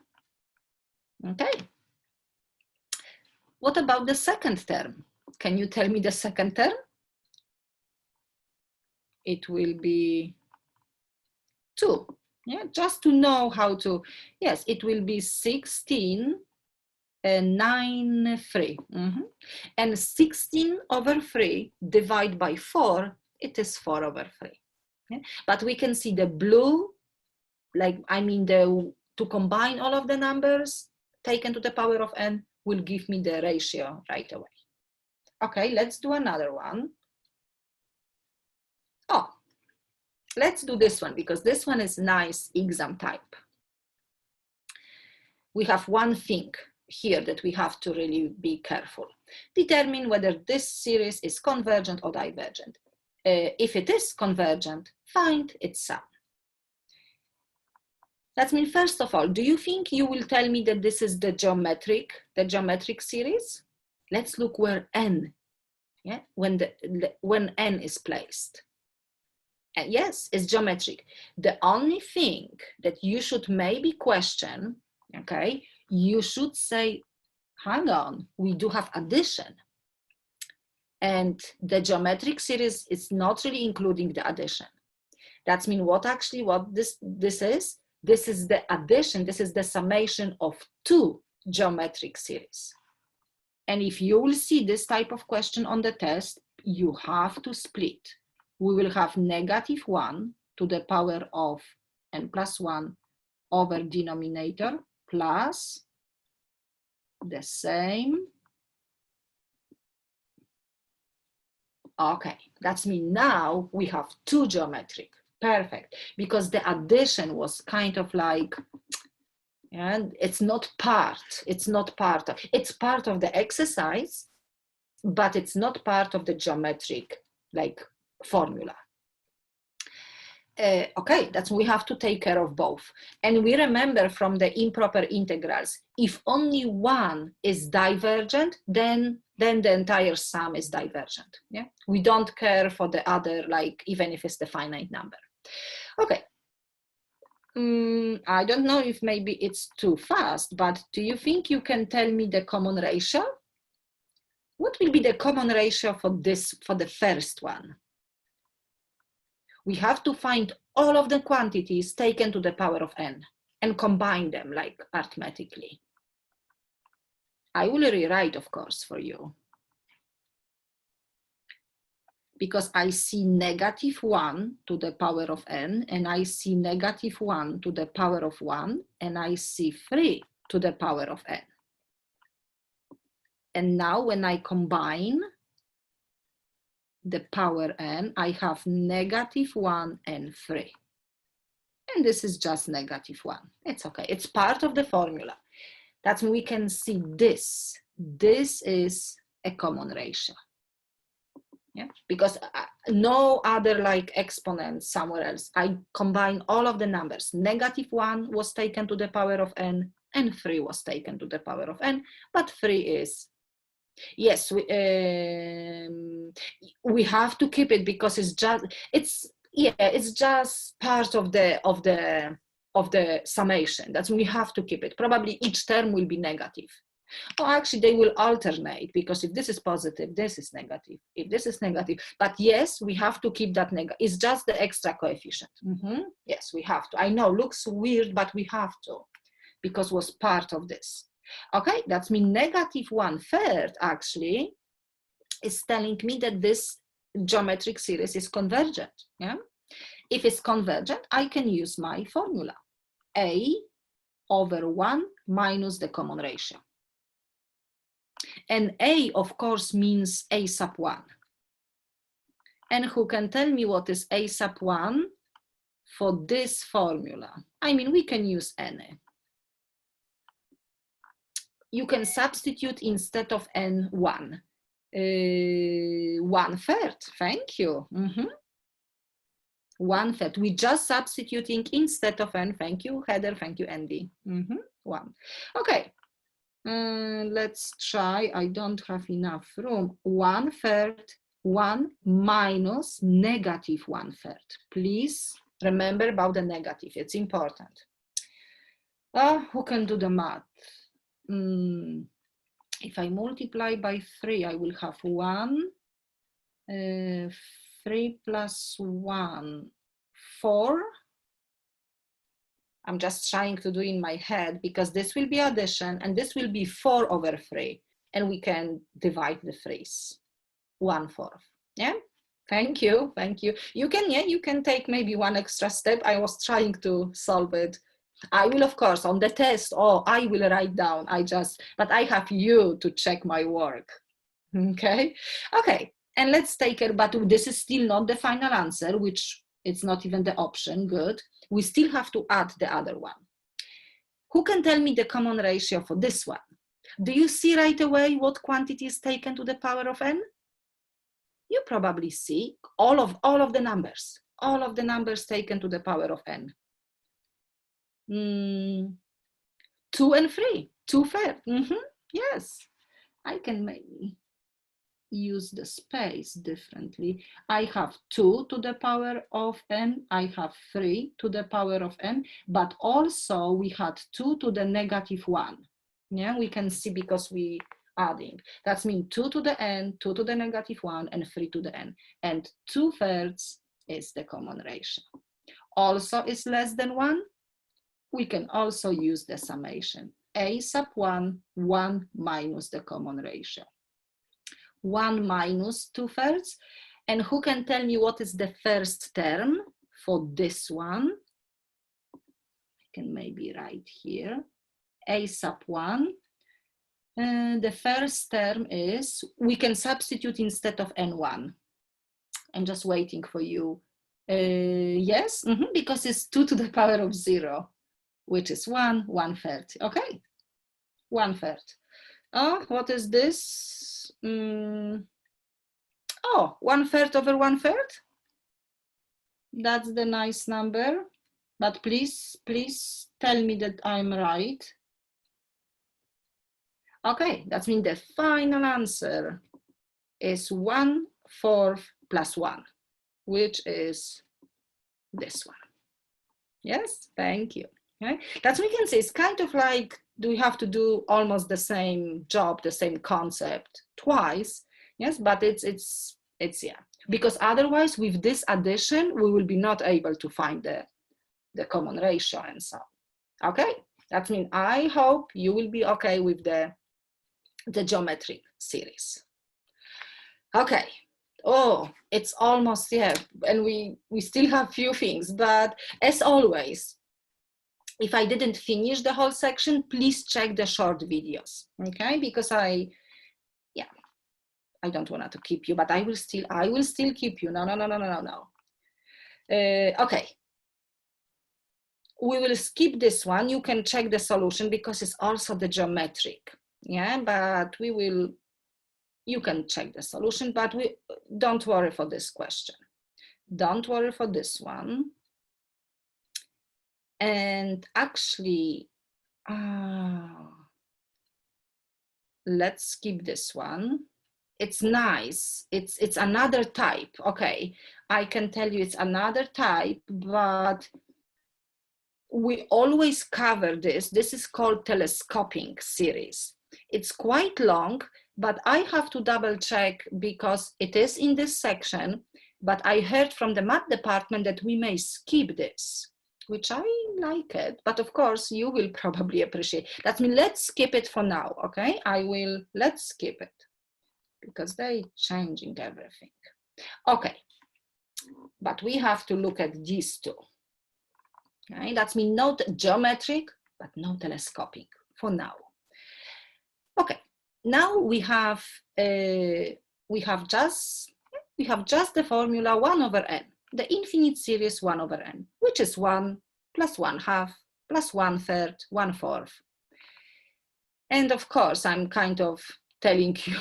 Okay. What about the second term? Can you tell me the second term? It will be 2. Yeah, just to know how to, yes, it will be 16 and 9, 3. And 16 over 3 divided by 4, it is 4 over 3. Yeah? But we can see the blue, like, I mean, to combine all of the numbers taken to the power of n will give me the ratio right away. Okay, let's do another one. Oh, let's do this one because this one is nice exam type. We have one thing here that we have to really be careful. Determine whether this series is convergent or divergent. If it is convergent, find its sum. That means, first of all, do you think you will tell me that this is the geometric series? Let's look where n, yeah, when n is placed. And yes, it's geometric. The only thing that you should maybe question, okay, you should say, hang on, we do have addition. And the geometric series is not really including the addition. That means what this is? This is the addition, this is the summation of 2 geometric series. And if you will see this type of question on the test, you have to split. We will have -1 to the power of n plus 1 over denominator plus the same. Okay, that's mean now we have 2 geometric. Perfect, because the addition was kind of like, and it's part of the exercise, but it's not part of the geometric like formula. Okay, that's, we have to take care of both. And we remember from the improper integrals, if only one is divergent, then the entire sum is divergent. Yeah, we don't care for the other, like even if it's the finite number. Okay. I don't know if maybe it's too fast, but do you think you can tell me the common ratio? What will be the common ratio for the first one? We have to find all of the quantities taken to the power of n and combine them like arithmetically. I will rewrite, of course, for you. Because I see -1 to the power of n, and I see -1 to the power of 1, and I see 3 to the power of n. And now when I combine the power n, I have -1 and 3. And this is just -1. It's okay, it's part of the formula. That's when we can see this. This is a common ratio. Yeah, because no other like exponent somewhere else. I combine all of the numbers. -1 was taken to the power of n, and 3 was taken to the power of n, but 3 is, yes, we have to keep it because it's just part of the summation. That's when we have to keep it. Probably each term will be negative. Oh, actually, they will alternate because if this is positive, this is negative. If this is negative, but yes, we have to keep that negative. It's just the extra coefficient. Yes, we have to. I know, looks weird, but we have to because was part of this. Okay, that's mean -1/3 actually is telling me that this geometric series is convergent. Yeah, if it's convergent, I can use my formula: a over 1 minus the common ratio. And a, of course, means a sub 1. And who can tell me what is a sub 1 for this formula? I mean, we can use any. You can substitute instead of n 1. 1/3, thank you. 1/3. We just substituting instead of n, thank you, Heather, thank you, Andy. 1. Okay. Let's try, I don't have enough room. 1/3, 1 minus -1/3. Please remember about the negative, it's important. Who can do the math? If I multiply by 3, I will have 1. 3 plus 1, 4. I'm just trying to do in my head because this will be addition and this will be 4 over 3. And we can divide the 3's. 1/4. Yeah. Thank you. Thank you. You can, yeah, you can take maybe one extra step. I was trying to solve it. I will, of course, on the test, I will write down. But I have you to check my work. Okay. Okay. And let's take it, but this is still not the final answer, which it's not even the option. Good. We still have to add the other one. Who can tell me the common ratio for this one? Do you see right away what quantity is taken to the power of n? You probably see all of the numbers taken to the power of n. 2 and 3, 2/3. Yes, I can maybe use the space differently. I have 2 to the power of n, I have 3 to the power of n, but also we had 2 to the -1. Yeah, we can see because we adding. That means 2 to the n, 2 to the -1, and 3 to the n. And 2/3 is the common ratio. Also is less than 1. We can also use the summation. A sub 1, 1 minus the common ratio. 1 minus 2/3. And who can tell me what is the first term for this one? I can maybe write here. A sub 1. The first term is, we can substitute instead of n1. I'm just waiting for you. Yes, because it's 2 to the power of 0, which is 1/3. Okay, 1/3. Oh, what is this? 1/3 over 1/3. That's the nice number. But please tell me that I'm right. Okay, that means the final answer is 1/4 plus 1, which is this one. Yes, thank you. Okay, that's what we can say. It's kind of like, do we have to do almost the same job, the same concept twice? Yes, but it's yeah, because otherwise with this addition, we will be not able to find the common ratio and so on. Okay, that means I hope you will be okay with the geometric series. Okay. Oh, it's almost, yeah, and we still have few things, but as always, if I didn't finish the whole section, please check the short videos, okay? Because I don't want to keep you, but I will still keep you. No. Okay. We will skip this one. You can check the solution because it's also the geometric, yeah, but you can check the solution, but don't worry for this question. Don't worry for this one. And actually, let's skip this one. It's nice. It's another type. Okay, I can tell you it's another type, but we always cover this. This is called telescoping series. It's quite long, but I have to double check because it is in this section, but I heard from the math department that we may skip this, which I like it, but of course you will probably appreciate. That means let's skip it for now, okay? Let's skip it because they're changing everything. Okay, but we have to look at these two. Okay, that means not geometric, but no telescoping for now. Okay, now we have just the formula 1 over n, the infinite series 1 over n, which is 1 plus 1/2 plus 1/3, 1/4. And of course, I'm kind of telling you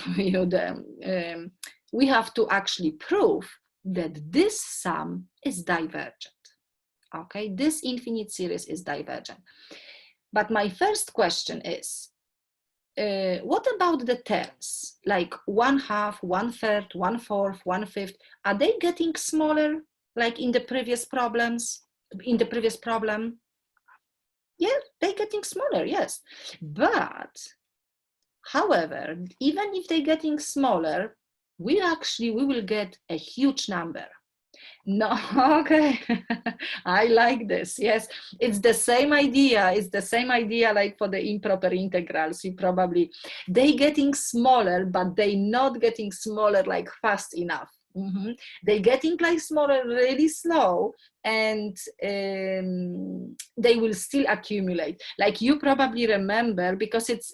we have to actually prove that this sum is divergent. Okay, this infinite series is divergent. But my first question is, what about the terms, like 1/2, 1/3, 1/4, 1/5? Are they getting smaller, like in the previous problems? In the previous problem? Yeah, they're getting smaller, yes. But However, even if they're getting smaller, we will get a huge number. No, okay. I like this. Yes, it's the same idea. It's the same idea like for the improper integrals. You probably, they getting smaller, but they not getting smaller like fast enough. They getting like smaller really slow, and they will still accumulate. Like you probably remember, because it's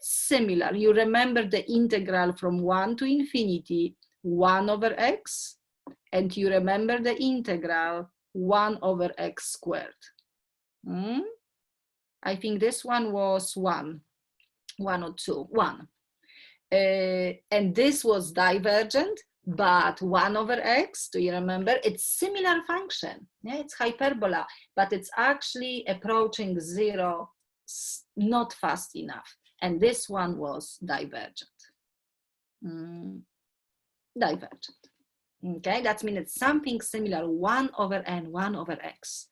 similar. You remember the integral from 1 to infinity, 1 over x, and you remember the integral 1 over x squared. I think this one was 1 or 2, 1. And this was divergent, but 1 over x, do you remember? It's similar function. Yeah, it's hyperbola, but it's actually approaching 0, not fast enough. And this one was divergent. Divergent. Okay, that means it's something similar, 1 over n, 1 over x.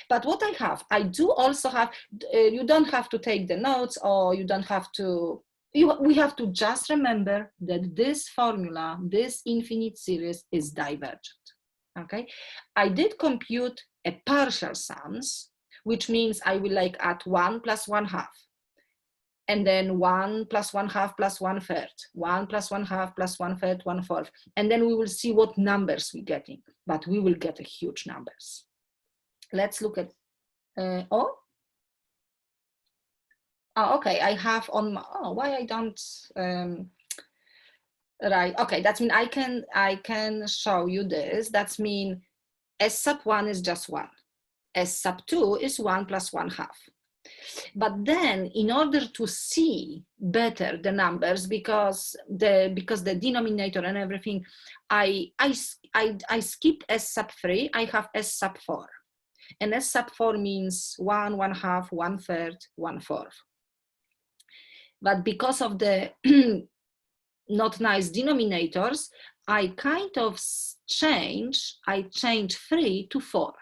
But what I do also have, you don't have to take the notes, or you don't have to, we have to just remember that this formula, this infinite series is divergent. Okay, I did compute a partial sums, which means I will like add 1 plus 1/2. And then 1 plus 1/2 plus 1/3, 1 plus 1/2 plus 1/3, 1/4. And then we will see what numbers we're getting, but we will get a huge numbers. Let's look at, okay, I have on my, why I don't, right, okay, that means I can show you this. That means S sub 1 is just 1. S sub 2 is 1 plus 1/2. But then, in order to see better the numbers, because the denominator and everything, I skip S sub 3. I have S sub 4, and S sub 4 means 1, 1/2, 1/3, 1/4. But because of the not nice denominators, I kind of change 3 to 4.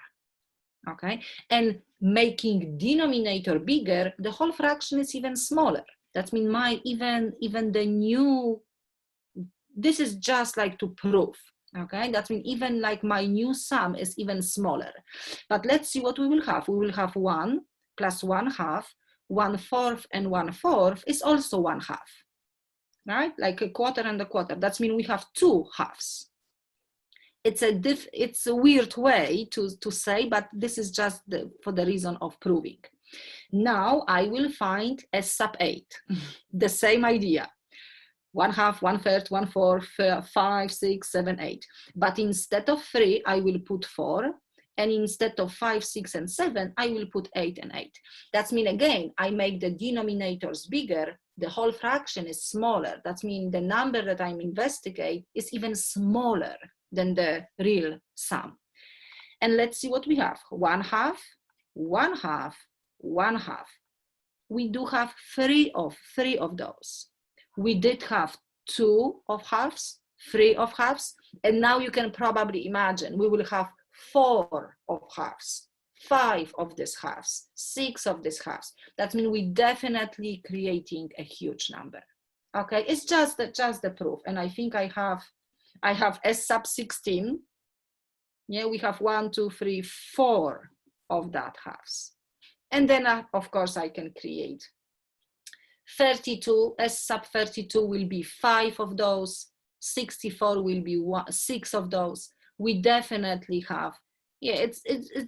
Okay, and making denominator bigger, the whole fraction is even smaller. That means even the new, this is just like to prove. Okay, that means even like my new sum is even smaller. But let's see what we will have. We will have 1 plus 1/2, 1/4, and 1/4 is also 1/2. Right, like a quarter and a quarter. That means we have 2 halves. It's a weird way to say, but this is just for the reason of proving. Now I will find S sub 8, the same idea. 1/2, 1/3, 1/4, 5, 6, 7, 8. But instead of 3, I will put 4. And instead of 5, 6, and 7, I will put 8 and 8. That means, again, I make the denominators bigger. The whole fraction is smaller. That means the number that I'm investigating is even smaller than the real sum. And let's see what we have. 1/2, 1/2, 1/2. We do have three of those. We did have 2 of halves, 3 of halves, and now you can probably imagine we will have 4 of halves, 5 of these halves, 6 of these halves. That means we definitely creating a huge number. Okay, it's just the proof, and I think I have S sub 16. Yeah, we have 1, 2, 3, 4 of that halves. And then, of course, I can create 32. S sub 32 will be 5 of those. 64 will be 6 of those. We definitely have, yeah, it's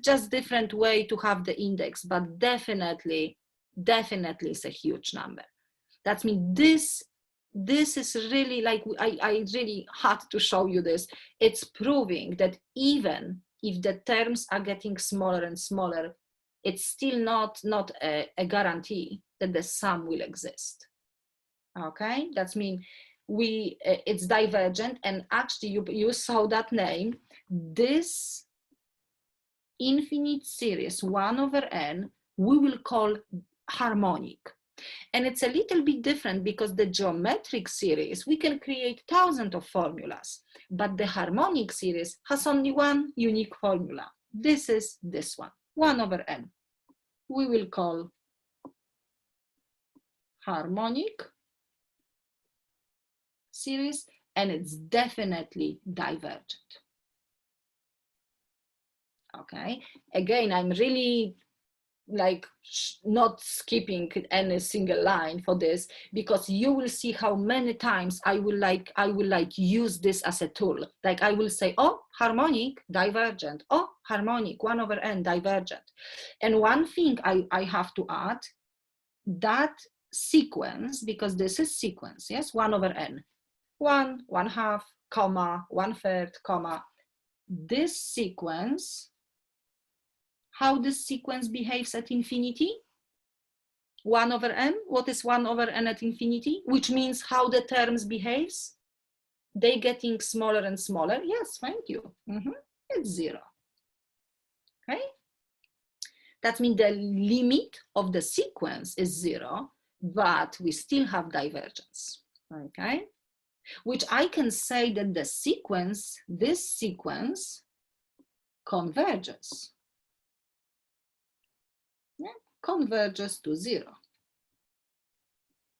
just different way to have the index, but definitely it's a huge number. That means this is really like, I really had to show you this. It's proving that even if the terms are getting smaller and smaller, it's still not a guarantee that the sum will exist. Okay, that means it's divergent, and actually you saw that name. This infinite series 1 over n we will call harmonic. And it's a little bit different because the geometric series, we can create thousands of formulas, but the harmonic series has only one unique formula. This is this one, 1 over n. We will call harmonic series, and it's definitely divergent. Okay, again, I'm really like not skipping any single line for this, because you will see how many times I will use this as a tool. Like I will say, oh, harmonic, divergent, oh, harmonic, 1/n, divergent. And one thing I have to add, that sequence, because this is sequence, yes, 1/n, 1, 1/2, comma, 1/3, comma, this sequence, how this sequence behaves at infinity, 1/n, what is 1/n at infinity, which means how the terms behaves, they getting smaller and smaller. Yes, thank you. It's 0. Okay, that means the limit of the sequence is 0, but we still have divergence. Okay, which I can say that the sequence, this sequence, converges. Yeah, converges to 0.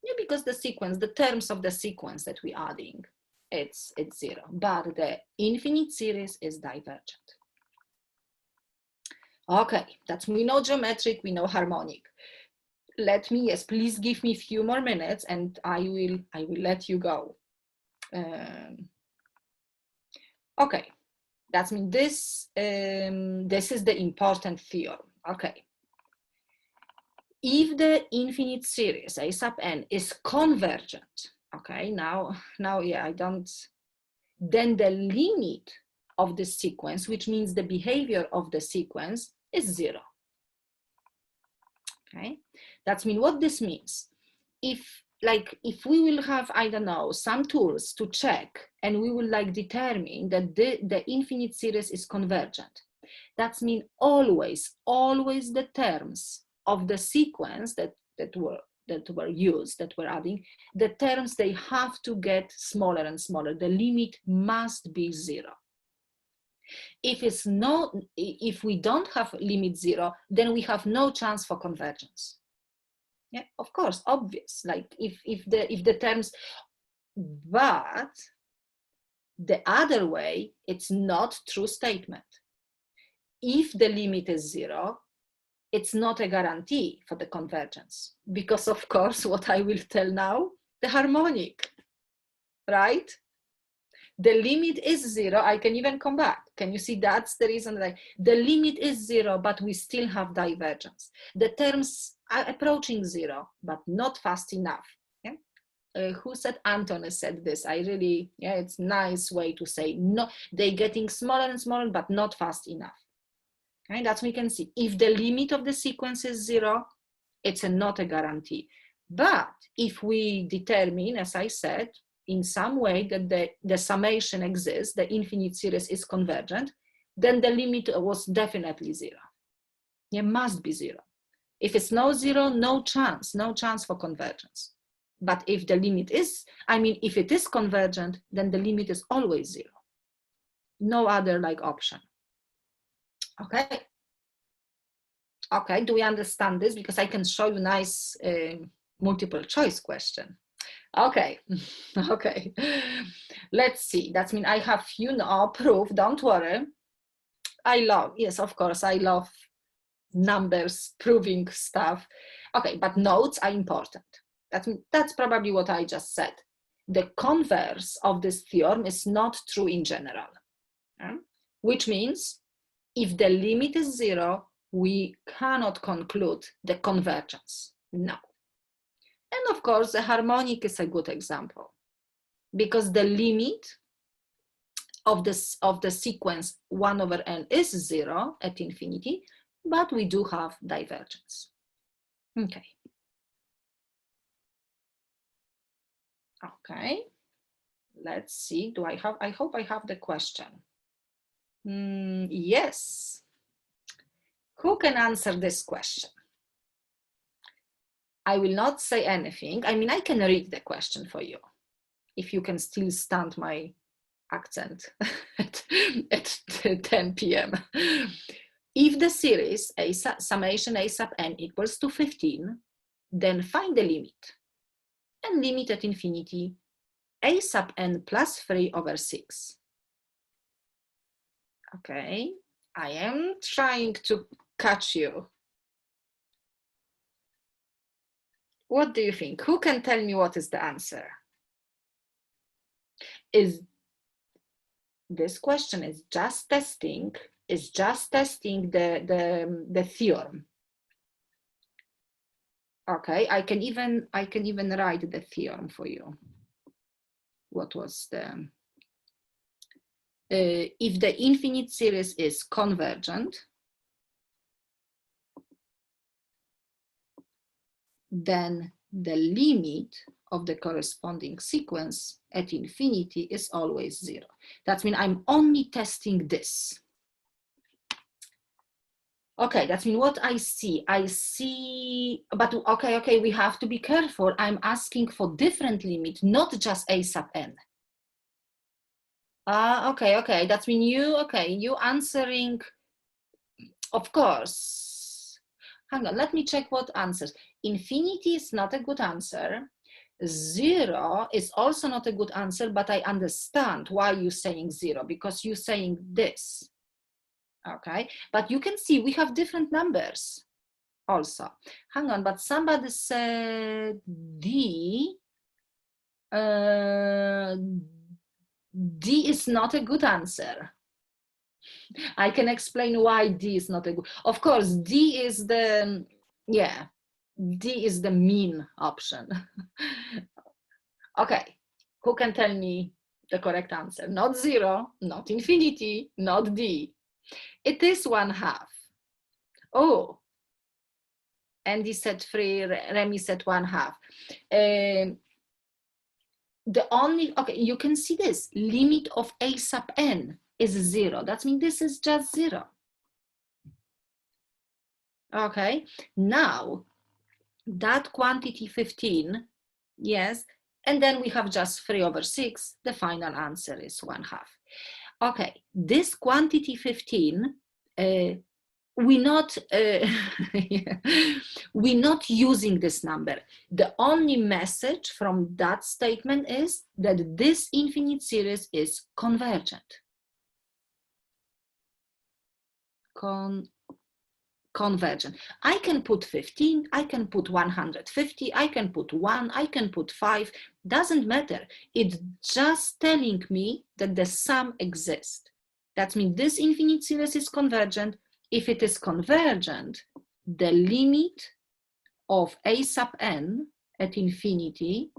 Yeah, because the sequence, the terms of the sequence that we're adding, it's 0, but the infinite series is divergent. Okay, that's, we know geometric, we know harmonic. Let me, yes, please give me a few more minutes and I will let you go. Okay, that means this is the important theorem. Okay, if the infinite series A sub n is convergent, okay, now yeah, then the limit of the sequence, which means the behavior of the sequence, is 0. Okay, that's mean what this means. If we will have, I don't know, some tools to check, and we will determine that the infinite series is convergent, that means always the terms of the sequence that were used, that we're adding, the terms, they have to get smaller and smaller. The limit must be 0. If we don't have limit 0, then we have no chance for convergence. Yeah, of course, obvious. Like if the terms, but the other way, it's not true statement. If the limit is 0, it's not a guarantee for the convergence, because of course, what I will tell now, the harmonic, right? The limit is 0. I can even come back. Can you see? That's the reason that the limit is 0, but we still have divergence. The terms are approaching 0, but not fast enough. Yeah? Who said? Anthony said this. I really, yeah, it's a nice way to say, no, they're getting smaller and smaller, but not fast enough. Okay, that's what we can see. If the limit of the sequence is 0, it's not a guarantee. But if we determine, as I said, in some way that the summation exists, the infinite series is convergent, then the limit was definitely 0. It must be 0. If it's no 0, no chance for convergence. But if the limit is, if it is convergent, then the limit is always 0. No other option. Okay. Okay, do we understand this? Because I can show you nice multiple choice question. Okay, okay. Let's see. That means I have proof, don't worry. Yes, of course, I love numbers, proving stuff. Okay, but notes are important. That's probably what I just said. The converse of this theorem is not true in general, which means if the limit is 0, we cannot conclude the convergence. No. And of course, the harmonic is a good example, because the limit of the sequence 1/n is 0 at infinity, but we do have divergence. Okay. Okay. Let's see. I hope I have the question. Yes. Who can answer this question? I will not say anything. I can read the question for you, if you can still stand my accent at 10 p.m. If the series summation A sub n equals to 15, then find the limit. and limit at infinity a sub n plus 3 over 6. Okay, I am trying to catch you. What do you think? Who can tell me what is the answer? Is this question is just testing the theorem. Okay, I can even write the theorem for you. What was the if the infinite series is convergent, then the limit of the corresponding sequence at infinity is always 0. That means I'm only testing this. Okay, that's mean what I see, but okay, we have to be careful. I'm asking for different limit, not just a sub n. Okay, that's mean you answering, of course. Hang on, let me check what answers. Infinity is not a good answer. 0 is also not a good answer, but I understand why you're saying 0, because you're saying this. Okay, but you can see we have different numbers also. Hang on, but somebody said D. D is not a good answer. I can explain why D is not a good. Of course, D is the, yeah, D is the mean option. Okay, who can tell me the correct answer? Not 0, not infinity, not D. It is 1/2. Oh, Andy said 3, Remy said 1/2. The only, okay, you can see this, limit of a sub n is 0. That means this is just 0. Okay, now that quantity 15, yes, and then we have just 3 over 6, the final answer is 1/2. Okay, this quantity 15, we're not using this number. The only message from that statement is that this infinite series is convergent. Convergent. I can put 15, I can put 150, I can put 1, I can put 5, doesn't matter. It's just telling me that the sum exists. That means this infinite series is convergent. If it is convergent, the limit of a sub n at infinity,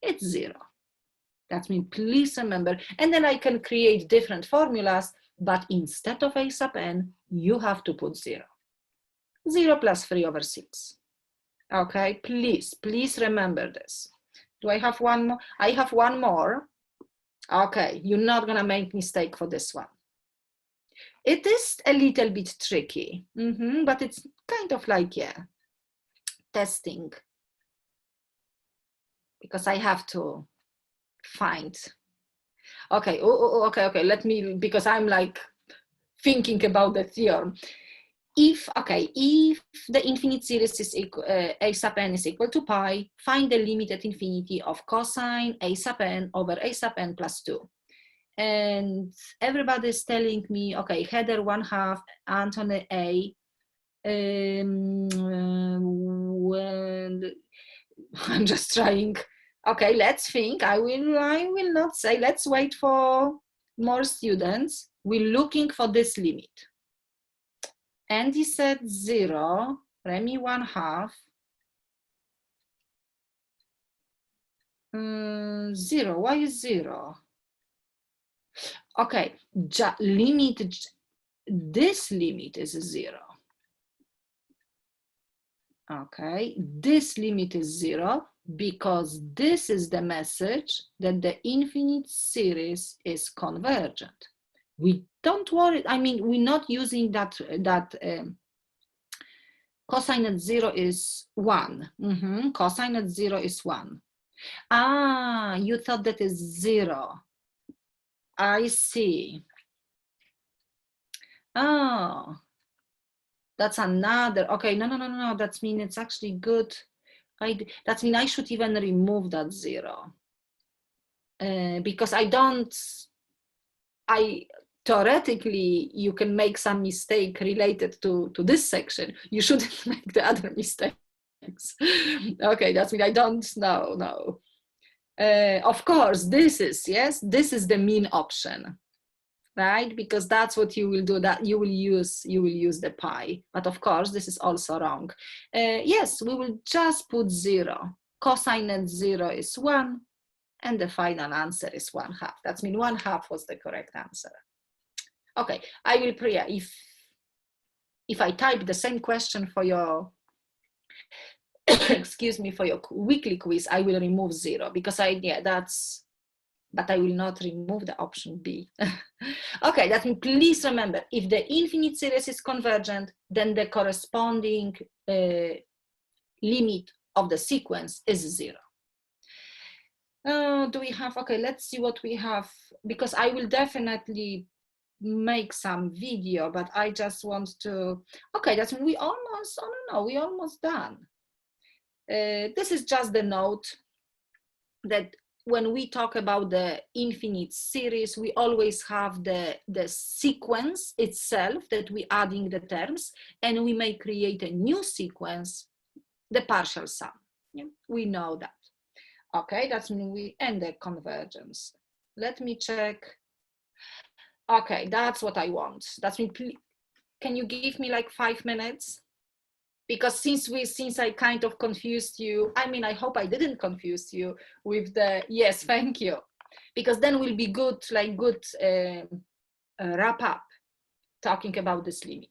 it's 0. That means please remember, and then I can create different formulas, but instead of a sub n, you have to put 0. 0 plus 3 over 6. Okay, please remember this. Do I have one more? I have one more. Okay, you're not gonna make mistake for this one. It is a little bit tricky, but it's kind of like, yeah, testing. Because I have to find. Okay, okay, let me, because I'm like thinking about the theorem. If the infinite series is equal, a sub n is equal to pi, find the limit at infinity of cosine a sub n over a sub n plus 2. And everybody is telling me, okay, header 1/2, Anthony A. I'm just trying. Okay, let's think. I will not say, let's wait for more students. We're looking for this limit. Andy said 0, Remy 1/2. 0, why is 0? Okay, limit, this limit is 0. Okay, this limit is 0 because this is the message that the infinite series is convergent. We don't worry, I mean, we're not using that cosine at 0 is 1. Cosine at 0 is 1. Ah, you thought that is 0. I see. Oh, that's another, okay, no, that means it's actually good. That means I should even remove that 0 because theoretically, you can make some mistake related to this section. You shouldn't make the other mistakes. Okay, that means I don't know, no. Of course, this is the mean option, right? Because that's what you will do, that you will use the pi. But of course, this is also wrong. Yes, we will just put 0. Cosine at 0 is 1, and the final answer is 1/2. That means 1/2 was the correct answer. Okay, I will, Priya, if I type the same question for your excuse me, for your weekly quiz, I will remove 0 because but I will not remove the option B. Okay, that means please remember, if the infinite series is convergent, then the corresponding limit of the sequence is 0. Do we have, okay, let's see what we have, because I will definitely make some video, but I just want to, okay, that's we almost, I don't know, we almost done. This is just the note that when we talk about the infinite series, we always have the sequence itself that we adding the terms, and we may create a new sequence, the partial sum. Yeah, we know that. Okay, that's when we end the convergence. Let me check. Okay, that's what I want. That's me. Can you give me like 5 minutes? Because since I kind of confused you, I mean, I hope I didn't confuse you with the, yes, thank you. Because then we'll be good, like good wrap up talking about this limit.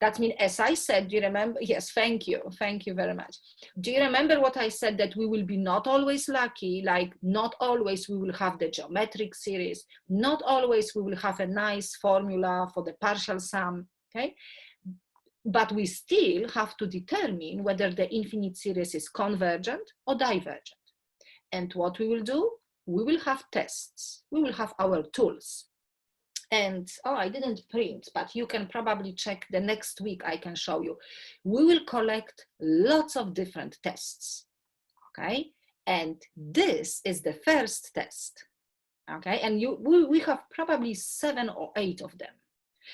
That means, as I said, do you remember? Yes, thank you very much. Do you remember what I said, that we will be not always lucky, like not always we will have the geometric series, not always we will have a nice formula for the partial sum, okay? But we still have to determine whether the infinite series is convergent or divergent. And what we will do, we will have tests, we will have our tools. And, oh, I didn't print, but you can probably check the next week, I can show you. We will collect lots of different tests, okay? And this is the first test, okay? And we have probably 7 or 8 of them.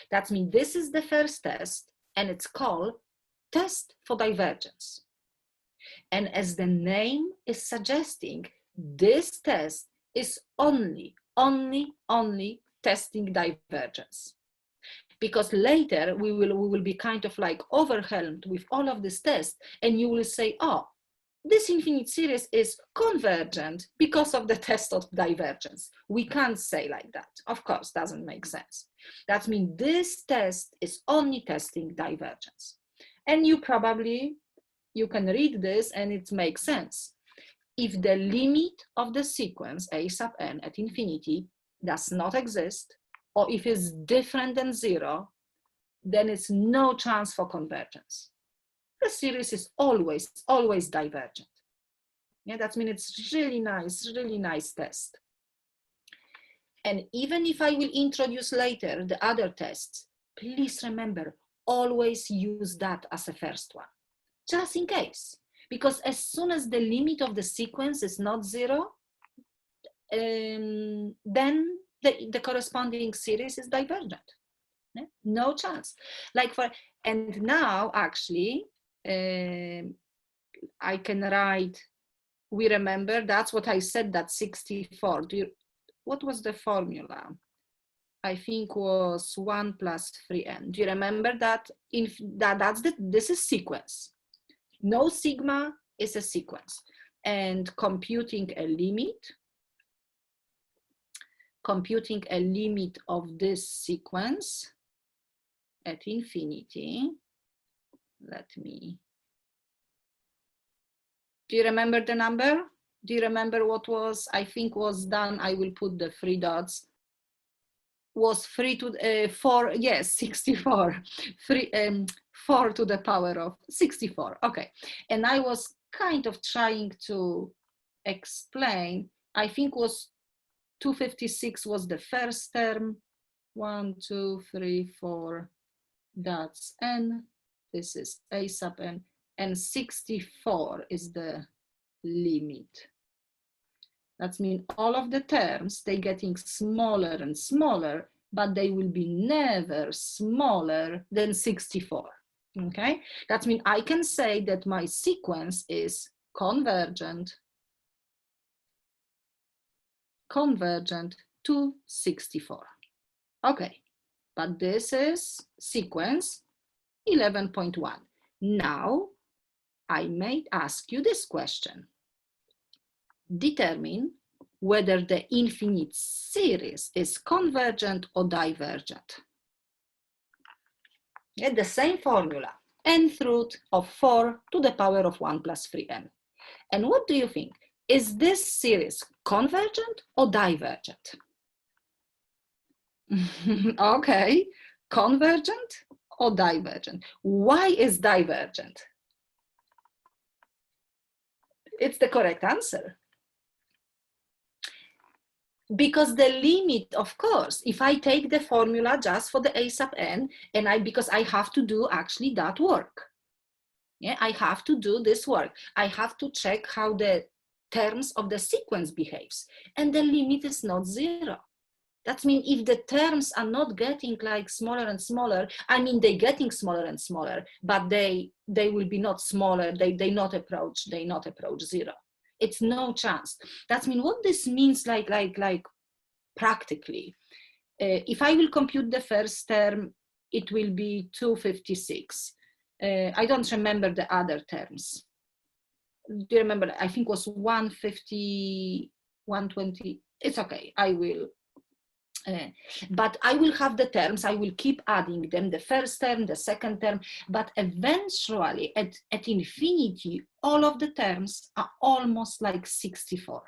That means this is the first test, and it's called test for divergence. And as the name is suggesting, this test is only testing divergence. Because later we will be kind of like overwhelmed with all of this tests, and you will say, oh, this infinite series is convergent because of the test of divergence. We can't say like that. Of course, doesn't make sense. That means this test is only testing divergence. And you can read this and it makes sense. If the limit of the sequence a sub n at infinity does not exist, or if it's different than 0, then it's no chance for convergence. The series is always divergent. Yeah, that means it's really nice test. And even if I will introduce later the other tests, please remember, always use that as a first one, just in case. Because as soon as the limit of the sequence is not 0, then the corresponding series is divergent. Yeah? No chance. And now actually, I can write, we remember, that's what I said, that 64. What was the formula? I think was 1 plus 3n. Do you remember that? This is sequence. No sigma is a sequence. And computing a limit of this sequence at infinity. Do you remember the number? Do you remember what was, I think was done? I will put the 3 dots. Was 3 to 4, yes, 64. 4 to the power of 64, okay. And I was kind of trying to explain, I think was 256 was the first term. 1, 2, 3, 4, that's n. This is a sub n. and 64 is the limit. That means all of the terms, they're getting smaller and smaller, but they will be never smaller than 64, okay? That means I can say that my sequence is convergent to 64. Okay, but this is sequence 11.1. Now, I may ask you this question. Determine whether the infinite series is convergent or divergent. Get the same formula, nth root of 4 to the power of 1 plus 3n. And what do you think? Is this series convergent or divergent? Okay, convergent or divergent? Why is divergent? It's the correct answer. Because the limit, of course, if I take the formula just for the a sub n, and because I have to do actually that work. Yeah, I have to do this work. I have to check how the terms of the sequence behaves, and the limit is not 0. That means if the terms are not getting like smaller and smaller, I mean they're getting smaller and smaller, but they will be not smaller. They not approach 0. It's no chance. That means what this means like practically. If I will compute the first term, it will be 256. I don't remember the other terms. Do you remember? I think it was 150, 120. It's okay. I will. But I will have the terms. I will keep adding them, the first term, the second term, but eventually at infinity, all of the terms are almost like 64.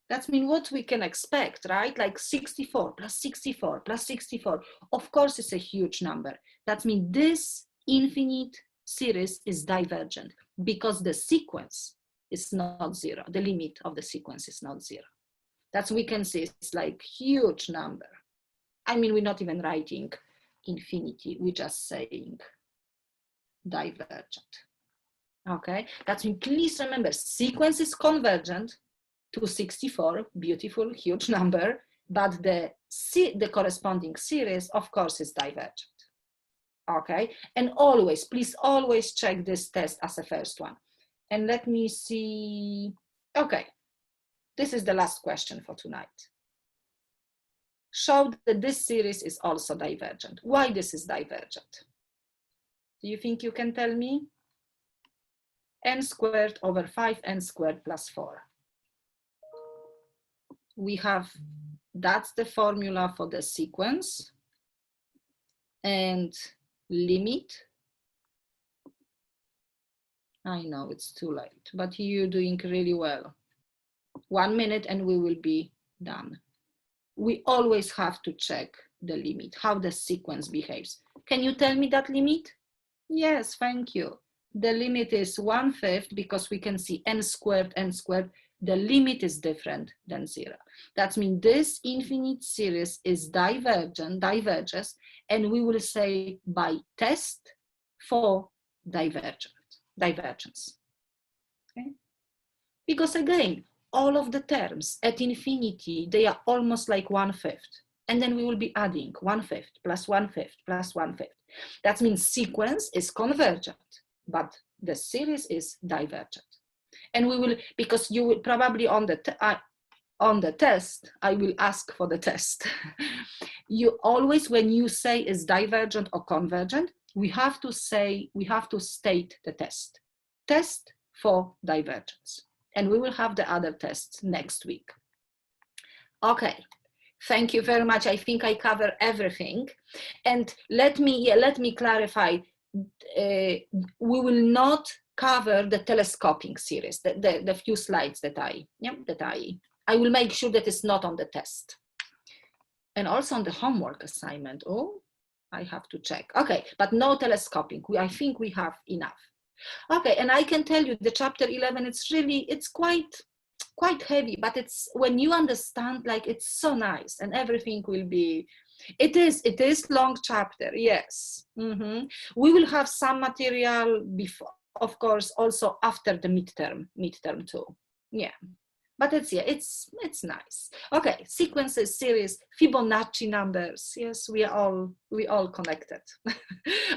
That means what we can expect, right? Like 64 plus 64 plus 64. Of course, it's a huge number. That means this infinite series is divergent because the sequence is not 0. The limit of the sequence is not 0. That's we can see it's like huge number. I mean, we're not even writing infinity. We're just saying divergent. Okay, that means please remember sequence is convergent to 64, beautiful, huge number, but the corresponding series, of course, is divergent. Okay, and always, please always check this test as a first one. And let me see. Okay, this is the last question for tonight. Show that this series is also divergent. Why this is divergent? Do you think you can tell me? N squared over 5n squared plus 4. We have, that's the formula for the sequence, and limit. I know it's too late, but you're doing really well. 1 minute and we will be done. We always have to check the limit, how the sequence behaves. Can you tell me that limit? Yes, thank you. The limit is 1/5 because we can see n squared. The limit is different than 0. That means this infinite series is diverges, and we will say by test for divergence. Okay? Because again, all of the terms at infinity, they are almost like 1/5. And then we will be adding 1/5 plus 1/5 plus 1/5. That means sequence is convergent, but the series is divergent. And we will, because you will probably on the test, I will ask for the test. You always, when you say is divergent or convergent, we have to state the test. Test for divergence. And we will have the other tests next week. Okay, thank you very much. I think I cover everything. And let me clarify, we will not cover the telescoping series, the few slides that I will make sure that it's not on the test. And also on the homework assignment. Oh, I have to check. Okay, but no telescoping. I think we have enough. Okay, and I can tell you the chapter 11, it's quite heavy, but it's when you understand, like, it's so nice and everything will be It is long chapter, yes. We will have some material before, of course, also after the midterm too. Yeah. But it's nice. Okay, sequences, series, Fibonacci numbers. Yes, we all connected.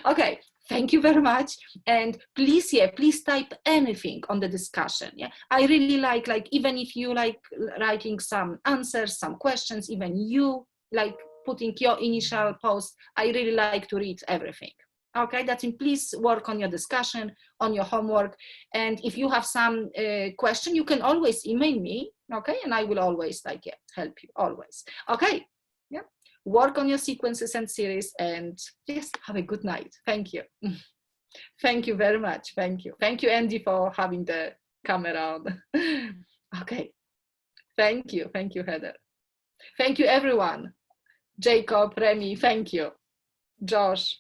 Okay, thank you very much. And please, please type anything on the discussion. Yeah, I really like even if you like writing some answers, some questions, even you like putting your initial post. I really like to read everything. Okay, that's in. Please work on your discussion, on your homework, and if you have some question, you can always email me. Okay, and I will always help you always. Okay, yeah. Work on your sequences and series, and yes, have a good night. Thank you. Thank you very much. Thank you, Andy, for having the camera on. Okay, thank you, Heather. Thank you, everyone. Jacob, Remy, thank you. Josh.